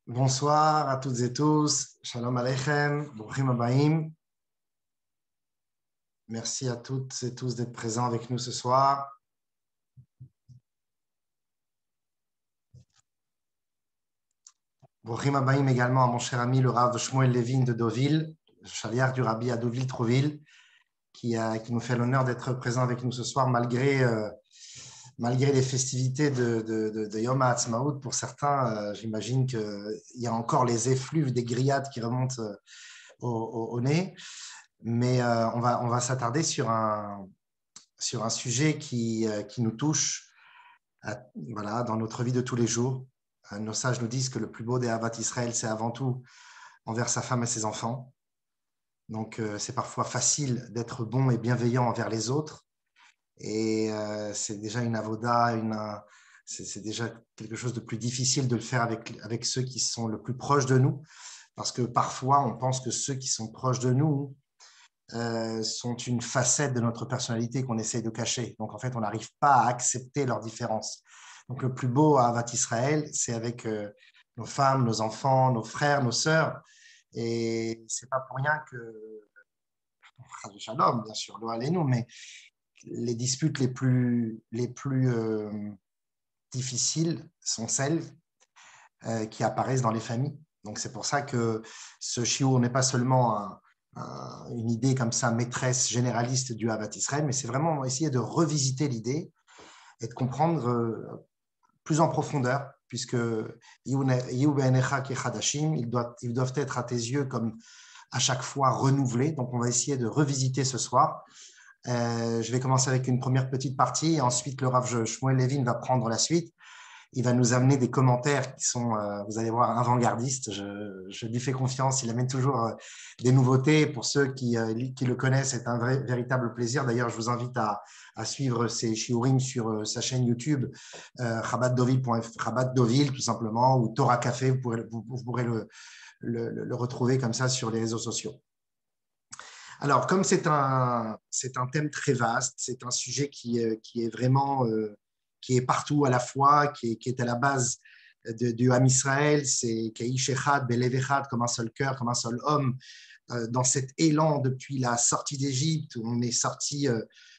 Bonsoir à toutes et tous. Shalom Aleichem. Bruchim Abaim. Merci à toutes et tous d'être présents avec nous ce soir. Bruchim Abaim également à mon cher ami le Rav Shmuel Levin de Deauville, chaliard du Rabbi à Deauville-Trouville, qui nous fait l'honneur d'être présent avec nous ce soir malgré les festivités de Yom HaAtzmaut. Pour certains, j'imagine qu'il y a encore les effluves des grillades qui remontent au nez. Mais on va s'attarder sur un sujet qui nous touche voilà, dans notre vie de tous les jours. Nos sages nous disent que le plus beau des Ahavat Israël, c'est avant tout envers sa femme et ses enfants. Donc, c'est parfois facile d'être bon et bienveillant envers les autres. Et c'est déjà une avoda, c'est déjà quelque chose de plus difficile de le faire avec ceux qui sont le plus proches de nous. Parce que parfois, on pense que ceux qui sont proches de nous sont une facette de notre personnalité qu'on essaye de cacher. Donc, en fait, on n'arrive pas à accepter leurs différences. Donc, le plus beau à Ahavat Israël, c'est avec nos femmes, nos enfants, nos frères, nos sœurs. Et ce n'est pas pour rien que, Shalom, bien sûr, lo aleinu, mais les disputes les plus difficiles sont celles qui apparaissent dans les familles. Donc, c'est pour ça que ce shiur n'est pas seulement une idée comme ça, maîtresse généraliste du Ahavat Israël, mais c'est vraiment essayer de revisiter l'idée et de comprendre plus en profondeur, puisque ils doivent être à tes yeux comme à chaque fois renouvelés. Donc, on va essayer de revisiter ce soir. Je vais commencer avec une première petite partie, et ensuite le Rav Shmuel Levin va prendre la suite. Il va nous amener des commentaires qui sont, vous allez voir, avant-gardistes. Je lui fais confiance. Il amène toujours des nouveautés. Pour ceux qui le connaissent, c'est un véritable plaisir. D'ailleurs, je vous invite à suivre ses shiurim sur sa chaîne YouTube, Chabad Deauville, tout simplement, ou Torah Café. Vous pourrez le retrouver comme ça sur les réseaux sociaux. Alors, comme c'est un thème très vaste, c'est un sujet qui est vraiment... qui est partout à la fois, qui est à la base du Ham Israël, c'est Keish Echad, Belev Echad, comme un seul cœur, comme un seul homme. Dans cet élan depuis la sortie d'Égypte, où on est sorti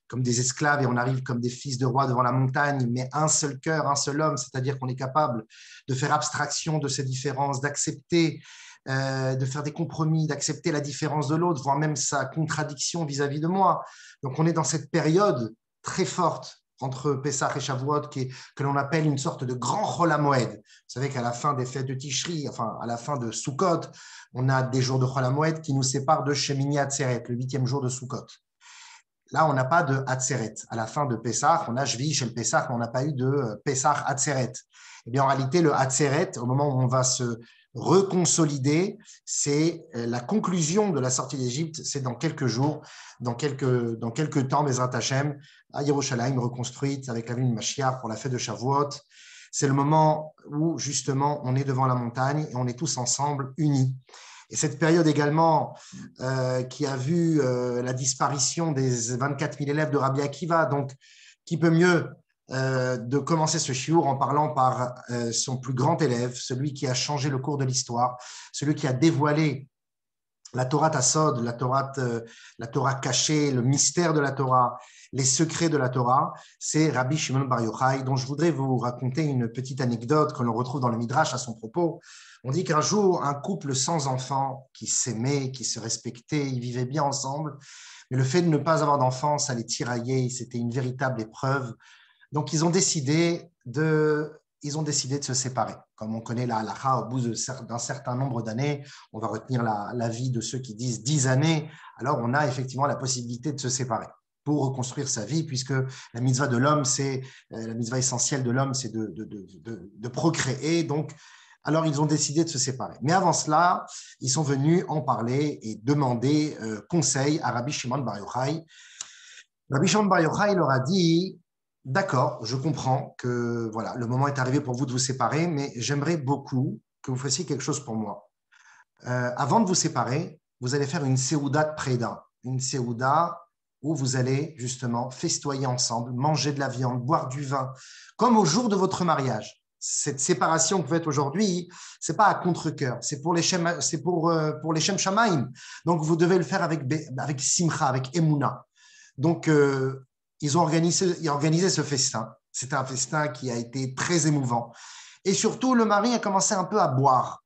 comme des esclaves et on arrive comme des fils de rois devant la montagne, mais un seul cœur, un seul homme, c'est-à-dire qu'on est capable de faire abstraction de ces différences, d'accepter, de faire des compromis, d'accepter la différence de l'autre, voire même sa contradiction vis-à-vis de moi. Donc on est dans cette période très forte entre Pessah et Shavuot, que l'on appelle une sorte de grand Chol HaMoed. Vous savez qu'à la fin des fêtes de Tishri, enfin à la fin de Sukkot, on a des jours de Chol HaMoed qui nous séparent de Shemini Atzeret, le 8e jour de Sukkot. Là, on n'a pas de Atzeret. À la fin de Pessah, on a Shvi chez le Pessah, mais on n'a pas eu de Pessah Atzeret. Eh bien, en réalité, le Atzeret, au moment où on va se reconsolider, c'est la conclusion de la sortie d'Égypte, c'est dans quelques jours, dans quelques temps, Bezrat Hashem, à Yerushalayim reconstruite avec la ville de Mashiach pour la fête de Shavuot. C'est le moment où justement on est devant la montagne et on est tous ensemble unis. Et cette période également qui a vu la disparition des 24 000 élèves de Rabbi Akiva, donc qui peut mieux de commencer ce shiur en parlant par son plus grand élève, celui qui a changé le cours de l'histoire, celui qui a dévoilé la Torah Tassod, la Torah cachée, le mystère de la Torah, les secrets de la Torah, c'est Rabbi Shimon Bar Yochai, dont je voudrais vous raconter une petite anecdote que l'on retrouve dans le Midrash à son propos. On dit qu'un jour, un couple sans enfants qui s'aimait, qui se respectait, ils vivaient bien ensemble, mais le fait de ne pas avoir d'enfants, ça les tiraillait, c'était une véritable épreuve. Donc, ils ont décidé de se séparer. Comme on connaît la halakha, au bout d'un certain nombre d'années, on va retenir l'avis de ceux qui disent 10 années, alors on a effectivement la possibilité de se séparer pour reconstruire sa vie, puisque la mitzvah de l'homme, c'est la mitzvah essentielle de l'homme, c'est de procréer. Donc, alors ils ont décidé de se séparer. Mais avant cela, ils sont venus en parler et demander conseil à Rabbi Shimon Bar Yochai. Rabbi Shimon Bar Yochai leur a dit: d'accord, je comprends que voilà, le moment est arrivé pour vous de vous séparer, mais j'aimerais beaucoup que vous fassiez quelque chose pour moi. Avant de vous séparer, vous allez faire une séouda de préda, une séouda où vous allez justement festoyer ensemble, manger de la viande, boire du vin, comme au jour de votre mariage. cette séparation que vous faites aujourd'hui, c'est pas à contre-cœur, c'est pour les Shem Shamaim. Donc, vous devez le faire avec Simcha, avec Emouna. Donc, ils ont organisé ce festin. C'était un festin qui a été très émouvant. Et surtout, le mari a commencé un peu à boire.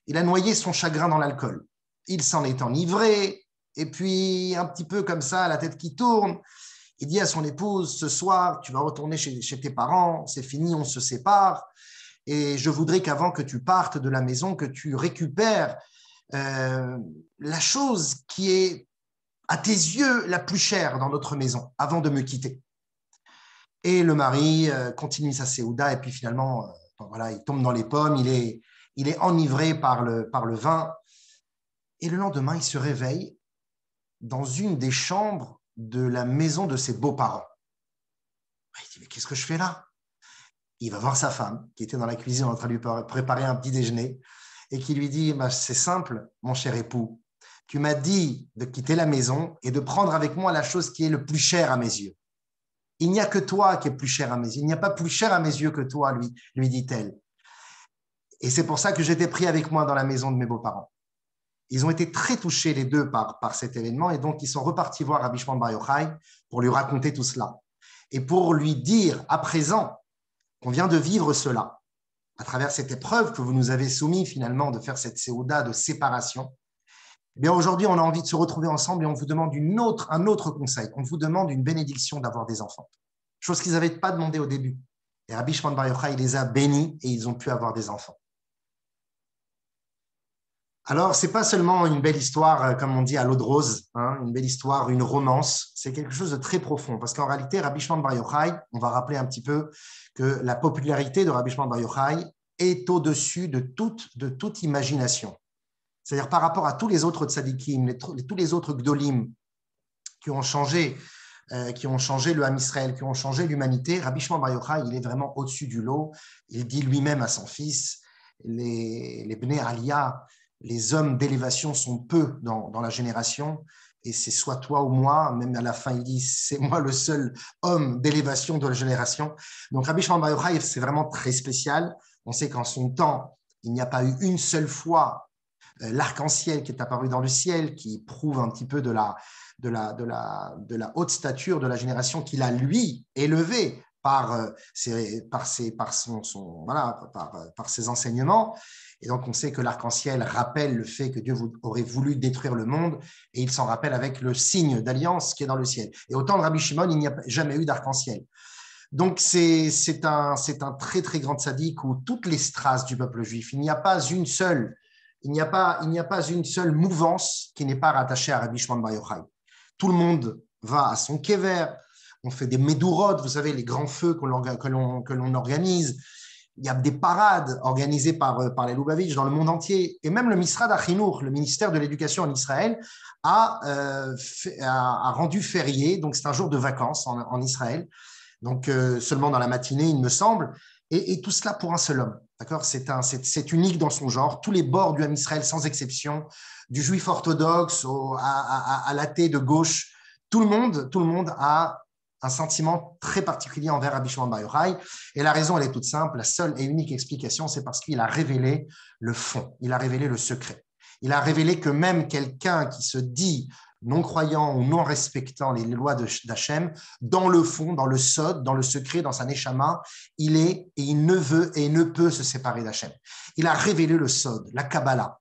Il a noyé son chagrin dans l'alcool. Il s'en est enivré, et puis un petit peu comme ça, la tête qui tourne, il dit à son épouse, ce soir, tu vas retourner chez tes parents, c'est fini, on se sépare, et je voudrais qu'avant que tu partes de la maison, que tu récupères la chose qui est à tes yeux la plus chère dans notre maison, avant de me quitter. Et le mari continue sa séouda, et puis finalement, voilà, il tombe dans les pommes, il est enivré par le vin, et le lendemain, il se réveille dans une des chambres de la maison de ses beaux-parents. Il dit, mais qu'est-ce que je fais là? Il va voir sa femme, qui était dans la cuisine en train de lui préparer un petit déjeuner, et qui lui dit, bah, c'est simple, mon cher époux, tu m'as dit de quitter la maison et de prendre avec moi la chose qui est le plus chère à mes yeux. Il n'y a que toi qui est plus cher à mes yeux. Il n'y a pas plus cher à mes yeux que toi, lui dit-elle. Et c'est pour ça que j'étais pris avec moi dans la maison de mes beaux-parents. Ils ont été très touchés les deux par cet événement, et donc ils sont repartis voir Rabbi Shimon Bar Yochai pour lui raconter tout cela. Et pour lui dire à présent qu'on vient de vivre cela, à travers cette épreuve que vous nous avez soumis finalement de faire cette séouda de séparation, eh bien aujourd'hui on a envie de se retrouver ensemble et on vous demande un autre conseil. On vous demande une bénédiction d'avoir des enfants, chose qu'ils n'avaient pas demandé au début. Et Rabbi Shimon Bar Yochai, il les a bénis et ils ont pu avoir des enfants. Alors, ce n'est pas seulement une belle histoire, comme on dit, à l'eau de rose, hein, une belle histoire, une romance, c'est quelque chose de très profond. Parce qu'en réalité, Rabbi Shimon Bar Yochai, on va rappeler un petit peu que la popularité de Rabbi Shimon Bar Yochai est au-dessus de toute imagination. C'est-à-dire par rapport à tous les autres tzadikim, tous les autres gdolim qui ont changé le Ham Israël, qui ont changé l'humanité, Rabbi Shimon Bar Yochai, il est vraiment au-dessus du lot. Il dit lui-même à son fils, les Bnei Aliyah, les hommes d'élévation sont peu dans la génération, et c'est soit toi ou moi, même à la fin il dit c'est moi le seul homme d'élévation de la génération. Donc Rabbi Shimon Bar Yochai, c'est vraiment très spécial. On sait qu'en son temps, il n'y a pas eu une seule fois l'arc-en-ciel qui est apparu dans le ciel, qui prouve un petit peu de la haute stature de la génération qu'il a lui élevée par ses enseignements. Et donc, on sait que l'arc-en-ciel rappelle le fait que Dieu aurait voulu détruire le monde, et il s'en rappelle avec le signe d'alliance qui est dans le ciel. Et au temps de Rabbi Shimon, il n'y a jamais eu d'arc-en-ciel. Donc, c'est un très, très grand tzaddik où toutes les strass du peuple juif, il n'y a pas une seule mouvance qui n'est pas rattachée à Rabbi Shimon Bar Yochai. Tout le monde va à son kever, on fait des médourot, vous savez, les grands feux que l'on organise. Il y a des parades organisées par les Lubavitch dans le monde entier. Et même le Misrad HaChinour, le ministère de l'Éducation en Israël, a rendu férié, donc c'est un jour de vacances en Israël, donc seulement dans la matinée, il me semble, et tout cela pour un seul homme. D'accord ? C'est unique dans son genre. Tous les bords du Ham Israël, sans exception, du juif orthodoxe à l'athée de gauche, tout le monde a un sentiment très particulier envers Rabbi Shimon Bar Yochai. Et la raison, elle est toute simple. La seule et unique explication, c'est parce qu'il a révélé le fond. Il a révélé le secret. Il a révélé que même quelqu'un qui se dit non-croyant ou non respectant les lois d'Hachem, dans le fond, dans le sod, dans le secret, dans sa neshama, il est et il ne veut et ne peut se séparer d'Hachem. Il a révélé le sod, la Kabbalah.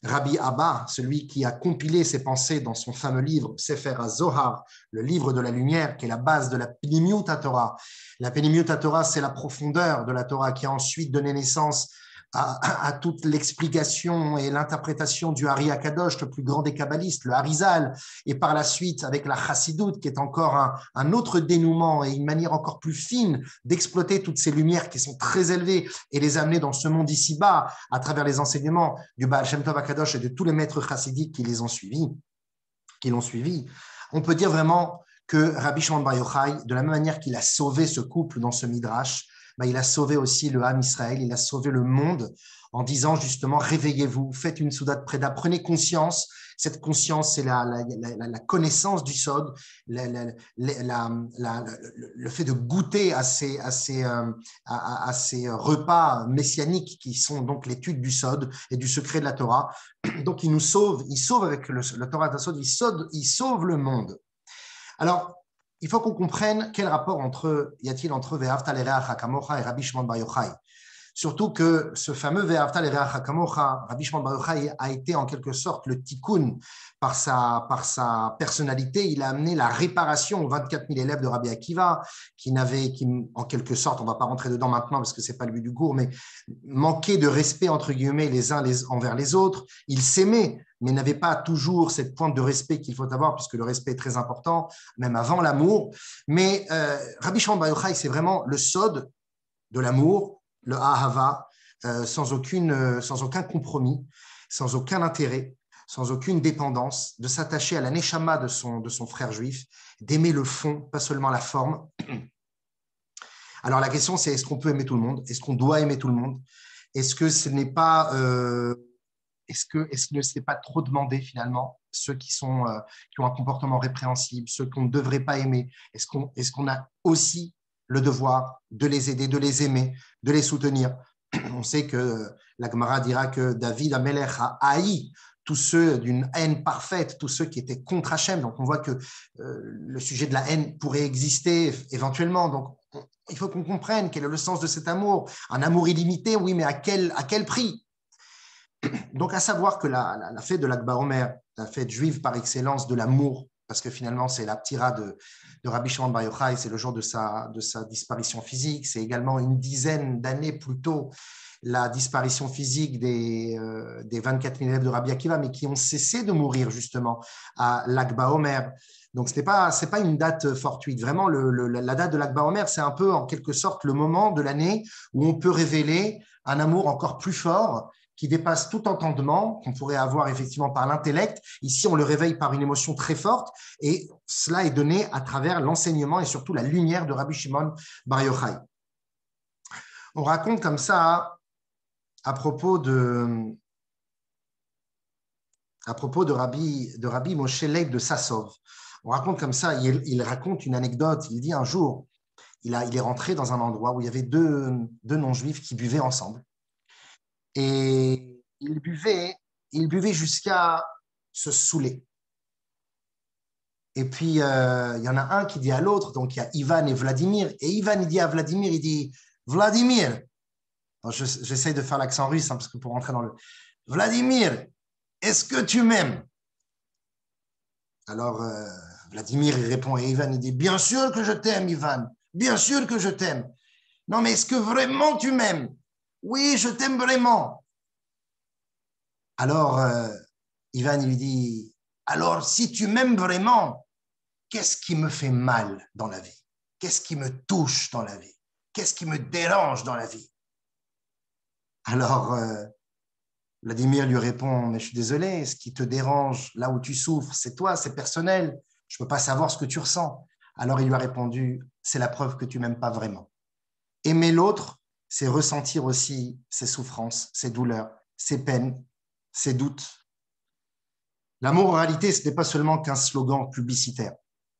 Rabbi Abba, celui qui a compilé ses pensées dans son fameux livre Sefer HaZohar, le livre de la lumière, qui est la base de la Pnimiut HaTorah. La Pnimiut HaTorah, c'est la profondeur de la Torah qui a ensuite donné naissance à toute l'explication et l'interprétation du Hari HaKadosh, le plus grand des kabbalistes, le Harizal, et par la suite avec la Chassidut, qui est encore un autre dénouement et une manière encore plus fine d'exploiter toutes ces lumières qui sont très élevées et les amener dans ce monde ici-bas à travers les enseignements du Baal Shem Tov HaKadosh et de tous les maîtres chassidiques qui l'ont suivi. On peut dire vraiment que Rabbi Shimon Bar Yochai, de la même manière qu'il a sauvé ce couple dans ce Midrash, il a sauvé aussi le Ham Israël, il a sauvé le monde en disant justement, réveillez-vous, faites une Soudat Preda, prenez conscience. Cette conscience, c'est la connaissance du Sod, le fait de goûter à ces repas messianiques qui sont donc l'étude du Sod et du secret de la Torah. Donc, il sauve avec le Torah de Sod, il sauve le monde. Alors, il faut qu'on comprenne quel rapport y a-t-il entre Ve'ahavta l'ereacha kamocha et Rabbi Shimon Bar Yochai. Surtout que ce fameux Ve'ahavta l'ereacha kamocha, Rabbi Shimon Bar Yochai a été en quelque sorte le tikkun par sa personnalité. Il a amené la réparation aux 24 000 élèves de Rabbi Akiva qui, en quelque sorte, on ne va pas rentrer dedans maintenant parce que ce n'est pas le but du cours, mais manquaient de respect entre guillemets les uns envers les autres. Ils s'aimaient, mais n'avaient pas toujours cette pointe de respect qu'il faut avoir, puisque le respect est très important, même avant l'amour. Mais Rabbi Shimon Bar Yochai, c'est vraiment le sod de l'amour, le ahava, sans aucun compromis, sans aucun intérêt, sans aucune dépendance, de s'attacher à la neshama de son frère juif, d'aimer le fond, pas seulement la forme. Alors la question, c'est est-ce qu'on peut aimer tout le monde? Est-ce qu'on doit aimer tout le monde? Est-ce que ce n'est pas... Est-ce que ce n'est pas trop demandé finalement, ceux qui ont un comportement répréhensible, ceux qu'on ne devrait pas aimer? Est-ce qu'on a aussi le devoir de les aider, de les aimer, de les soutenir? On sait que la Gemara dira que David Amelech a haï tous ceux d'une haine parfaite, tous ceux qui étaient contre Hachem. Donc on voit que le sujet de la haine pourrait exister éventuellement. Donc il faut qu'on comprenne quel est le sens de cet amour. Un amour illimité, oui, mais à quel prix? Donc, à savoir que la fête de l'Akba Omer, la fête juive par excellence de l'amour, parce que finalement, c'est la ptira de Rabbi Shimon Bar Yochai, c'est le jour de sa disparition physique. C'est également une dizaine d'années plus tôt la disparition physique des 24 000 élèves de Rabbi Akiva, mais qui ont cessé de mourir justement à l'Akba Omer. Donc, ce n'est pas une date fortuite. Vraiment, la date de l'Akba Omer, c'est un peu en quelque sorte le moment de l'année où on peut révéler un amour encore plus fort qui dépasse tout entendement qu'on pourrait avoir effectivement par l'intellect. Ici, on le réveille par une émotion très forte et cela est donné à travers l'enseignement et surtout la lumière de Rabbi Shimon Bar Yochai. On raconte comme ça à propos de Rabbi Moshe Leib de Sassov. On raconte comme ça, il raconte une anecdote. Il dit un jour, il est rentré dans un endroit où il y avait deux non-juifs qui buvaient ensemble. Et il buvait jusqu'à se saouler. Et puis, il y en a un qui dit à l'autre, donc il y a Ivan et Vladimir, et Ivan, il dit à Vladimir, il dit, Vladimir, j'essaye de faire l'accent russe, parce que pour rentrer dans le... Vladimir, est-ce que tu m'aimes? Alors, Vladimir, il répond à Ivan, il dit, bien sûr que je t'aime, Ivan, bien sûr que je t'aime. Non, mais est-ce que vraiment tu m'aimes? Oui, je t'aime vraiment. Alors, Ivan, il lui dit, alors si tu m'aimes vraiment, qu'est-ce qui me fait mal dans la vie? Qu'est-ce qui me touche dans la vie? Qu'est-ce qui me dérange dans la vie? Alors, Vladimir lui répond, mais je suis désolé, ce qui te dérange, là où tu souffres, c'est toi, c'est personnel. Je ne peux pas savoir ce que tu ressens. Alors, il lui a répondu, c'est la preuve que tu ne m'aimes pas vraiment. Aimer l'autre, c'est ressentir aussi ses souffrances, ses douleurs, ses peines, ses doutes. L'amour, en réalité, ce n'est pas seulement qu'un slogan publicitaire.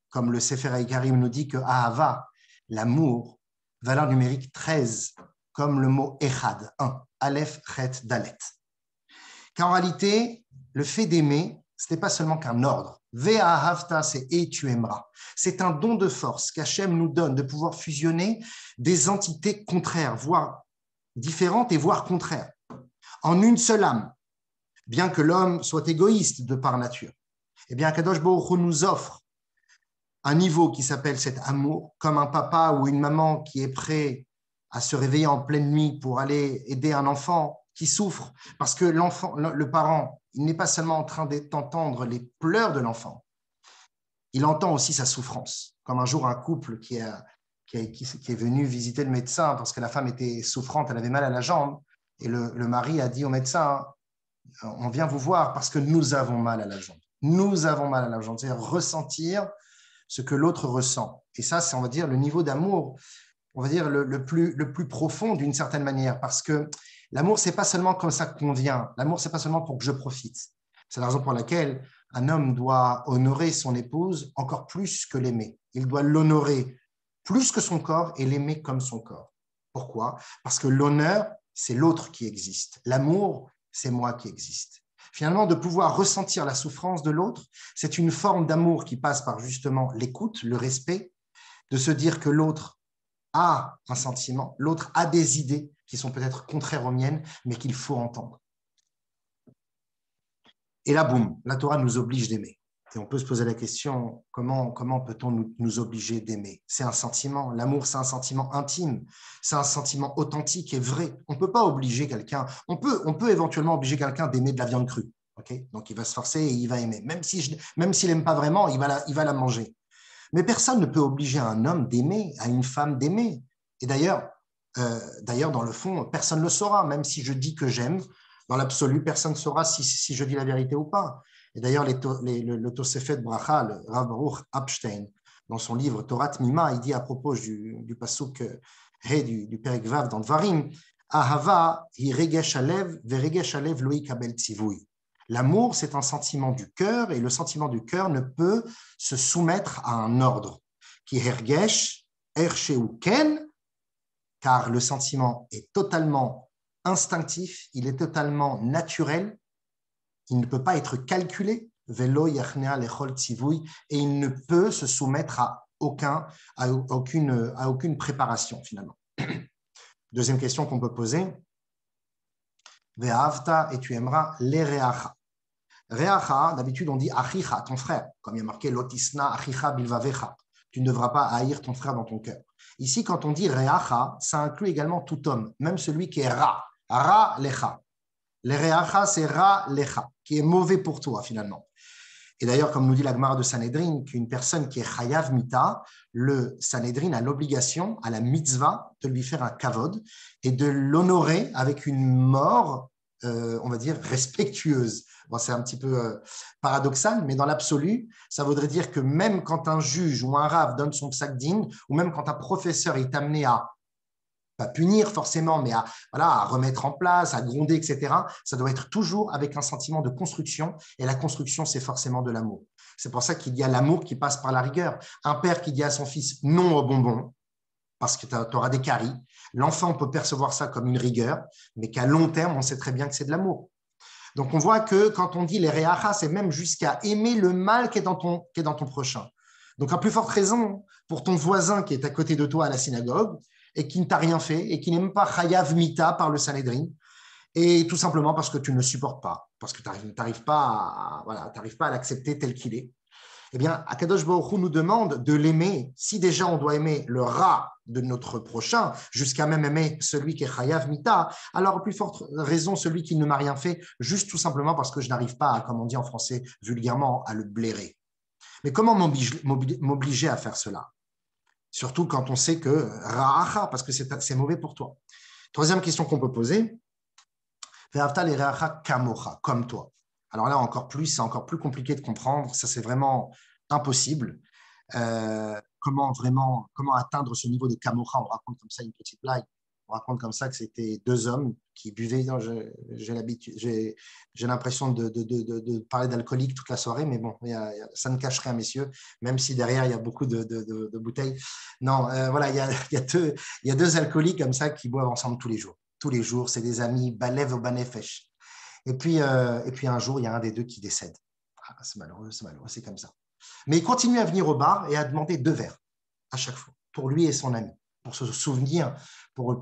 Comme le Sefer HaIkarim nous dit que Ahava, l'amour, valeur numérique 13, comme le mot Echad, 1, Aleph, Chet, Dalet. Qu'en réalité, le fait d'aimer, ce n'est pas seulement qu'un ordre. Ve'ahavta, c'est et tu aimeras. C'est un don de force qu'Hachem nous donne de pouvoir fusionner des entités contraires, voire différentes et voire contraires, en une seule âme. Bien que l'homme soit égoïste de par nature, eh bien, Kadosh Baruch Hu nous offre un niveau qui s'appelle cet amour, comme un papa ou une maman qui est prêt à se réveiller en pleine nuit pour aller aider un enfant qui souffre, parce que l'enfant, le parent, il n'est pas seulement en train d'entendre les pleurs de l'enfant, il entend aussi sa souffrance. Comme un jour, un couple qui est venu visiter le médecin parce que la femme était souffrante, elle avait mal à la jambe, et le mari a dit au médecin, on vient vous voir parce que nous avons mal à la jambe. Nous avons mal à la jambe, c'est-à-dire ressentir ce que l'autre ressent. Et ça, c'est, on va dire, le niveau d'amour on va dire, le plus profond d'une certaine manière, parce que l'amour, c'est pas seulement comme ça qu'on vient. L'amour, c'est pas seulement pour que je profite. C'est la raison pour laquelle un homme doit honorer son épouse encore plus que l'aimer. Il doit l'honorer plus que son corps et l'aimer comme son corps. Pourquoi? Parce que l'honneur, c'est l'autre qui existe. L'amour, c'est moi qui existe. Finalement, de pouvoir ressentir la souffrance de l'autre, c'est une forme d'amour qui passe par justement l'écoute, le respect, de se dire que l'autre a un sentiment, l'autre a des idées qui sont peut-être contraires aux miennes, mais qu'il faut entendre. Et là, boum, la Torah nous oblige d'aimer. Et on peut se poser la question, comment peut-on nous obliger d'aimer? C'est un sentiment, l'amour c'est un sentiment intime, c'est un sentiment authentique et vrai. On ne peut pas obliger quelqu'un, on peut éventuellement obliger quelqu'un d'aimer de la viande crue. Okay, donc il va se forcer et il va aimer. Même s'il n'aime pas vraiment, il va la manger. Mais personne ne peut obliger un homme d'aimer, à une femme d'aimer. Et d'ailleurs, dans le fond, personne ne le saura, même si je dis que j'aime. Dans l'absolu, personne ne saura si je dis la vérité ou pas. Et d'ailleurs, le Tosefet Bracha, le Rav Baruch Epstein, dans son livre Torat Mima, il dit à propos du pasuk He du Perek Vav dans Dvarim, Ahava hi regesh alev veregesh alev lo yikabel tzivui. L'amour, c'est un sentiment du cœur et le sentiment du cœur ne peut se soumettre à un ordre. Qui hergesh, ersheu ken, car le sentiment est totalement instinctif, il est totalement naturel, il ne peut pas être calculé, velo yachnea lechol tzivui, et il ne peut se soumettre à aucune préparation finalement. Deuxième question qu'on peut poser, ve'avta, et tu aimeras l'ereacha. Reacha, d'habitude on dit achicha, ton frère, comme il y a marqué lotisna achicha bilvavecha. Tu ne devras pas haïr ton frère dans ton cœur. Ici, quand on dit reacha, ça inclut également tout homme, même celui qui est ra lecha. Le reacha, c'est ra lecha, qui est mauvais pour toi finalement. Et d'ailleurs, comme nous dit la Gemara de Sanhedrin, qu'une personne qui est chayav mita, le Sanhedrin a l'obligation, à la mitzvah, de lui faire un kavod et de l'honorer avec une mort, on va dire, respectueuse. Bon, c'est un petit peu paradoxal, mais dans l'absolu, ça voudrait dire que même quand un juge ou un rave donne son psak din, ou même quand un professeur est amené à pas punir forcément, mais à remettre en place, à gronder, etc., ça doit être toujours avec un sentiment de construction, et la construction, c'est forcément de l'amour. C'est pour ça qu'il y a l'amour qui passe par la rigueur. Un père qui dit à son fils non au bonbon, parce que tu auras des caries, l'enfant peut percevoir ça comme une rigueur, mais qu'à long terme, on sait très bien que c'est de l'amour. Donc, on voit que quand on dit les réachas, c'est même jusqu'à aimer le mal qui est dans ton prochain. Donc, à plus forte raison, pour ton voisin qui est à côté de toi à la synagogue et qui ne t'a rien fait et qui n'est même pas chayav mita par le Sanhedrin, et tout simplement parce que tu ne le supportes pas, parce que tu n'arrives pas à l'accepter tel qu'il est. Eh bien, Akadosh Baruch Hu nous demande de l'aimer. Si déjà on doit aimer le rat de notre prochain, jusqu'à même aimer celui qui est chayav mita, alors à plus forte raison celui qui ne m'a rien fait, juste tout simplement parce que je n'arrive pas, comme on dit en français vulgairement, à le blairer. Mais comment m'obliger à faire cela? Surtout quand on sait que ra'acha, parce que c'est mauvais pour toi. Troisième question qu'on peut poser, ve'avta le ra'acha kamocha, comme toi. Alors là, c'est encore plus compliqué de comprendre. Ça, c'est vraiment impossible. Comment atteindre ce niveau de kamocha? On raconte comme ça une petite blague. On raconte comme ça que c'était deux hommes qui buvaient. J'ai l'impression de parler d'alcoolique toute la soirée, mais bon, ça ne cache rien, messieurs, même si derrière, il y a beaucoup de bouteilles. Non, voilà, il y a deux alcooliques comme ça qui boivent ensemble tous les jours. Tous les jours, c'est des amis, balev au banefesh. Et puis un jour, il y a un des deux qui décède. Ah, c'est malheureux, c'est comme ça. Mais il continue à venir au bar et à demander 2 verres à chaque fois, pour lui et son ami, pour se souvenir, pour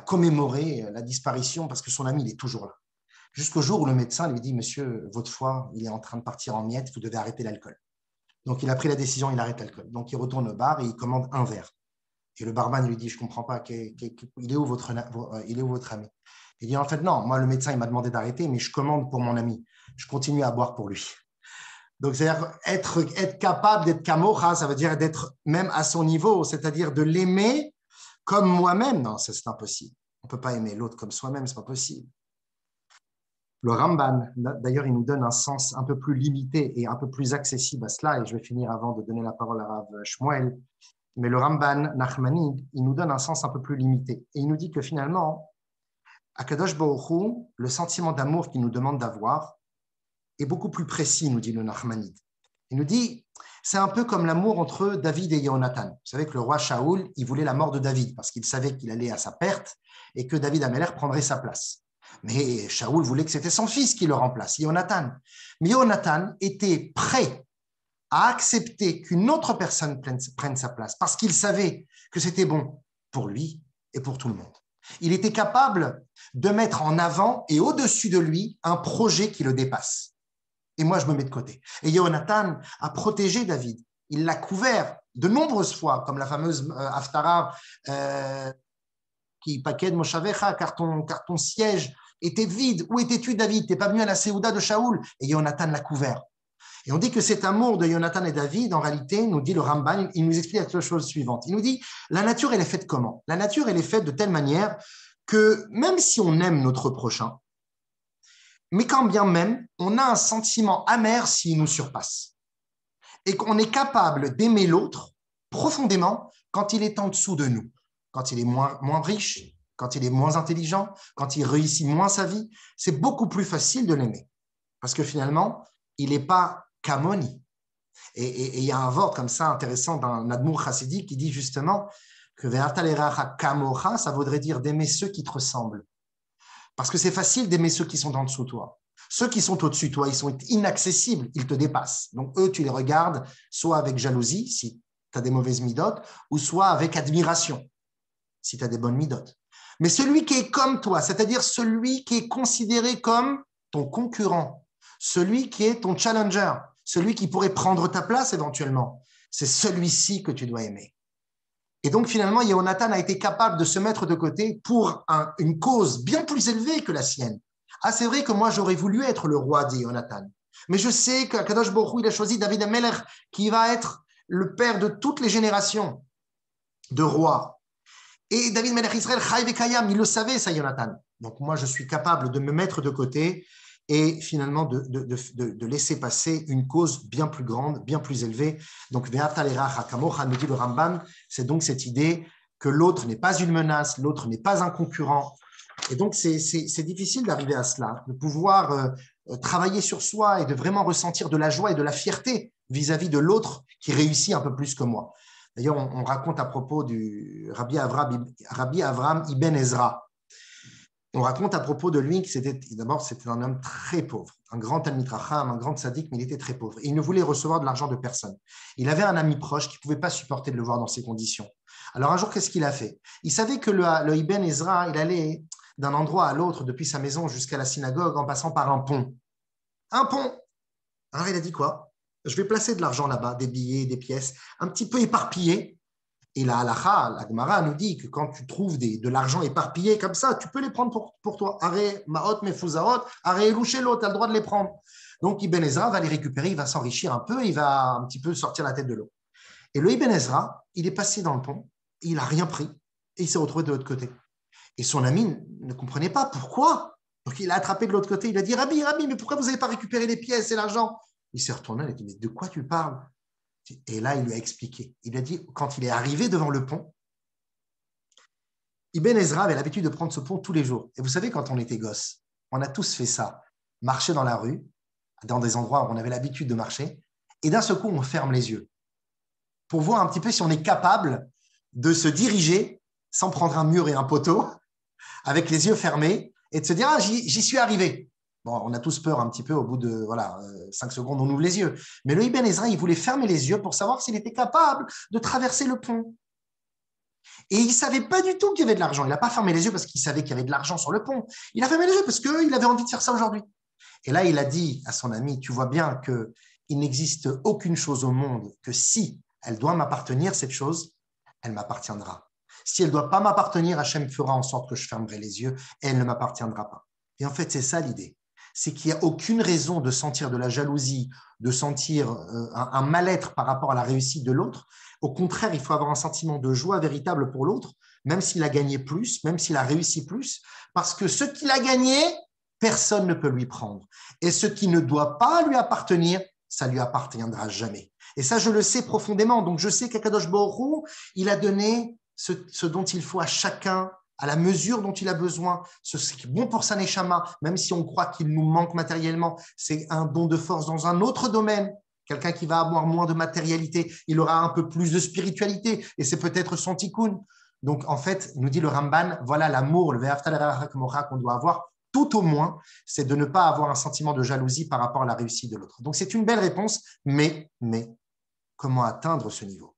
commémorer la disparition, parce que son ami, il est toujours là. Jusqu'au jour où le médecin lui dit, monsieur, votre foie, il est en train de partir en miettes, vous devez arrêter l'alcool. Donc, il a pris la décision, il arrête l'alcool. Donc, il retourne au bar et il commande un verre. Et le barman lui dit, je ne comprends pas, il est où votre ami? Il dit, en fait, non, moi, le médecin, il m'a demandé d'arrêter, mais je commande pour mon ami. Je continue à boire pour lui. Donc, c'est-à-dire être capable d'être kamocha, ça veut dire d'être même à son niveau, c'est-à-dire de l'aimer comme moi-même. Non, c'est impossible. On ne peut pas aimer l'autre comme soi-même, ce n'est pas possible. Le Ramban, d'ailleurs, il nous donne un sens un peu plus limité et un peu plus accessible à cela, et je vais finir avant de donner la parole à Rav Shmuel. Mais le Ramban Nachmani, il nous donne un sens un peu plus limité. Et il nous dit que finalement, Akadosh Baruch Hu, le sentiment d'amour qu'il nous demande d'avoir, est beaucoup plus précis, nous dit le Nachmanide. Il nous dit, c'est un peu comme l'amour entre David et Jonathan. Vous savez que le roi Shaoul, il voulait la mort de David parce qu'il savait qu'il allait à sa perte et que David Améler prendrait sa place. Mais Shaoul voulait que c'était son fils qui le remplace, Jonathan. Mais Jonathan était prêt à accepter qu'une autre personne prenne sa place parce qu'il savait que c'était bon pour lui et pour tout le monde. Il était capable de mettre en avant et au-dessus de lui un projet qui le dépasse. Et moi, je me mets de côté. Et Jonathan a protégé David. Il l'a couvert de nombreuses fois, comme la fameuse Haftara qui paquette Moshavecha, car ton siège était vide. Où étais-tu, David? Tu n'es pas venu à la Séouda de Shaoul. Et Jonathan l'a couvert. Et on dit que cet amour de Jonathan et David, en réalité, nous dit le Ramban, il nous explique la chose suivante. Il nous dit, la nature, elle est faite comment? La nature, elle est faite de telle manière que même si on aime notre prochain, mais quand bien même, on a un sentiment amer s'il nous surpasse. Et qu'on est capable d'aimer l'autre profondément quand il est en dessous de nous, quand il est moins riche, quand il est moins intelligent, quand il réussit moins sa vie. C'est beaucoup plus facile de l'aimer. Parce que finalement, il n'est pas kamoni. Et il y a un vort comme ça intéressant d'un Admour chassidique qui dit justement que ve'ata l'eracha kamocha, ça voudrait dire d'aimer ceux qui te ressemblent. Parce que c'est facile d'aimer ceux qui sont en dessous de toi. Ceux qui sont au-dessus de toi, ils sont inaccessibles, ils te dépassent. Donc eux, tu les regardes soit avec jalousie, si tu as des mauvaises midotes, ou soit avec admiration, si tu as des bonnes midotes. Mais celui qui est comme toi, c'est-à-dire celui qui est considéré comme ton concurrent, celui qui est ton challenger, celui qui pourrait prendre ta place éventuellement, c'est celui-ci que tu dois aimer. Et donc, finalement, Jonathan a été capable de se mettre de côté pour une cause bien plus élevée que la sienne. Ah, c'est vrai que moi, j'aurais voulu être le roi, dit Jonathan. Mais je sais qu'Akadosh Baruch Hu, il a choisi David Améler, qui va être le père de toutes les générations de rois. Et David Melech Israël, Chai Vekayam, il le savait, ça, Jonathan. Donc, moi, je suis capable de me mettre de côté et finalement de laisser passer une cause bien plus grande, bien plus élevée. Donc, Ve'ata l'eracha kamocha, nous dit le Rambam, c'est donc cette idée que l'autre n'est pas une menace, l'autre n'est pas un concurrent. Et donc, c'est difficile d'arriver à cela, de pouvoir travailler sur soi et de vraiment ressentir de la joie et de la fierté vis-à-vis de l'autre qui réussit un peu plus que moi. D'ailleurs, on raconte à propos du Rabbi Avram Ibn Ezra. On raconte à propos de lui que d'abord, c'était un homme très pauvre, un grand Talmid Racham, un grand tzaddik, mais il était très pauvre. Et il ne voulait recevoir de l'argent de personne. Il avait un ami proche qui ne pouvait pas supporter de le voir dans ces conditions. Alors un jour, qu'est-ce qu'il a fait? Il savait que le Ibn Ezra, il allait d'un endroit à l'autre, depuis sa maison jusqu'à la synagogue, en passant par un pont. Un pont! Alors il a dit quoi? Je vais placer de l'argent là-bas, des billets, des pièces, un petit peu éparpillés. Et la halacha, la Gemara nous dit que quand tu trouves de l'argent éparpillé comme ça, tu peux les prendre pour toi. Aré maot mefuzaot, aré elouchelo, tu as le droit de les prendre. Donc Ibn Ezra va les récupérer, il va s'enrichir un peu, il va un petit peu sortir la tête de l'eau. Et le Ibn Ezra, il est passé dans le pont, il n'a rien pris, et il s'est retrouvé de l'autre côté. Et son ami ne comprenait pas pourquoi. Donc il a attrapé de l'autre côté, il a dit Rabbi, mais pourquoi vous n'avez pas récupéré les pièces et l'argent? Il s'est retourné, il a dit mais de quoi tu parles? Et là, il lui a expliqué. Il a dit, quand il est arrivé devant le pont, Ibn Ezra avait l'habitude de prendre ce pont tous les jours. Et vous savez, quand on était gosse, on a tous fait ça. Marcher dans la rue, dans des endroits où on avait l'habitude de marcher, et d'un seul coup, on ferme les yeux pour voir un petit peu si on est capable de se diriger sans prendre un mur et un poteau, avec les yeux fermés, et de se dire, ah, j'y suis arrivé. Bon, on a tous peur un petit peu au bout de 5 secondes, on ouvre les yeux. Mais le Ibn Ezra, il voulait fermer les yeux pour savoir s'il était capable de traverser le pont. Et il ne savait pas du tout qu'il y avait de l'argent. Il n'a pas fermé les yeux parce qu'il savait qu'il y avait de l'argent sur le pont. Il a fermé les yeux parce qu'il avait envie de faire ça aujourd'hui. Et là, il a dit à son ami, tu vois bien qu'il n'existe aucune chose au monde que si elle doit m'appartenir, cette chose, elle m'appartiendra. Si elle ne doit pas m'appartenir, Hachem fera en sorte que je fermerai les yeux et elle ne m'appartiendra pas. Et en fait, c'est ça l'idée. C'est qu'il n'y a aucune raison de sentir de la jalousie, de sentir un mal-être par rapport à la réussite de l'autre. Au contraire, il faut avoir un sentiment de joie véritable pour l'autre, même s'il a gagné plus, même s'il a réussi plus, parce que ce qu'il a gagné, personne ne peut lui prendre. Et ce qui ne doit pas lui appartenir, ça lui appartiendra jamais. Et ça, je le sais profondément. Donc, je sais qu'Akadosh Baruch Hu, il a donné ce dont il faut à chacun, à la mesure dont il a besoin, ce qui est bon pour sa neshama, même si on croit qu'il nous manque matériellement, c'est un don de force dans un autre domaine. Quelqu'un qui va avoir moins de matérialité, il aura un peu plus de spiritualité, et c'est peut-être son tikkun. Donc, en fait, nous dit le Ramban, voilà l'amour, le ve'afta l'reacha kamocha qu'on doit avoir, tout au moins, c'est de ne pas avoir un sentiment de jalousie par rapport à la réussite de l'autre. Donc, c'est une belle réponse, mais comment atteindre ce niveau,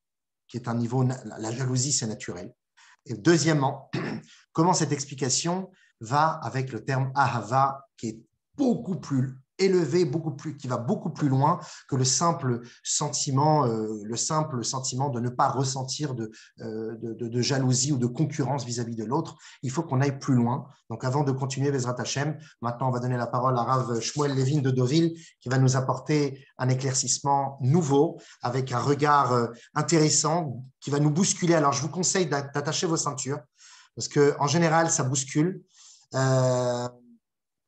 qui est un niveau, la jalousie, c'est naturel. Et deuxièmement, comment cette explication va avec le terme ahava, qui est beaucoup plus élevé, qui va beaucoup plus loin que le simple sentiment de ne pas ressentir de jalousie ou de concurrence vis-à-vis de l'autre. Il faut qu'on aille plus loin. Donc, avant de continuer, Bezrat Hashem, maintenant, on va donner la parole à Rav Shmuel Levin de Deauville, qui va nous apporter un éclaircissement nouveau, avec un regard intéressant, qui va nous bousculer. Alors, je vous conseille d'attacher vos ceintures, parce qu'en général, ça bouscule.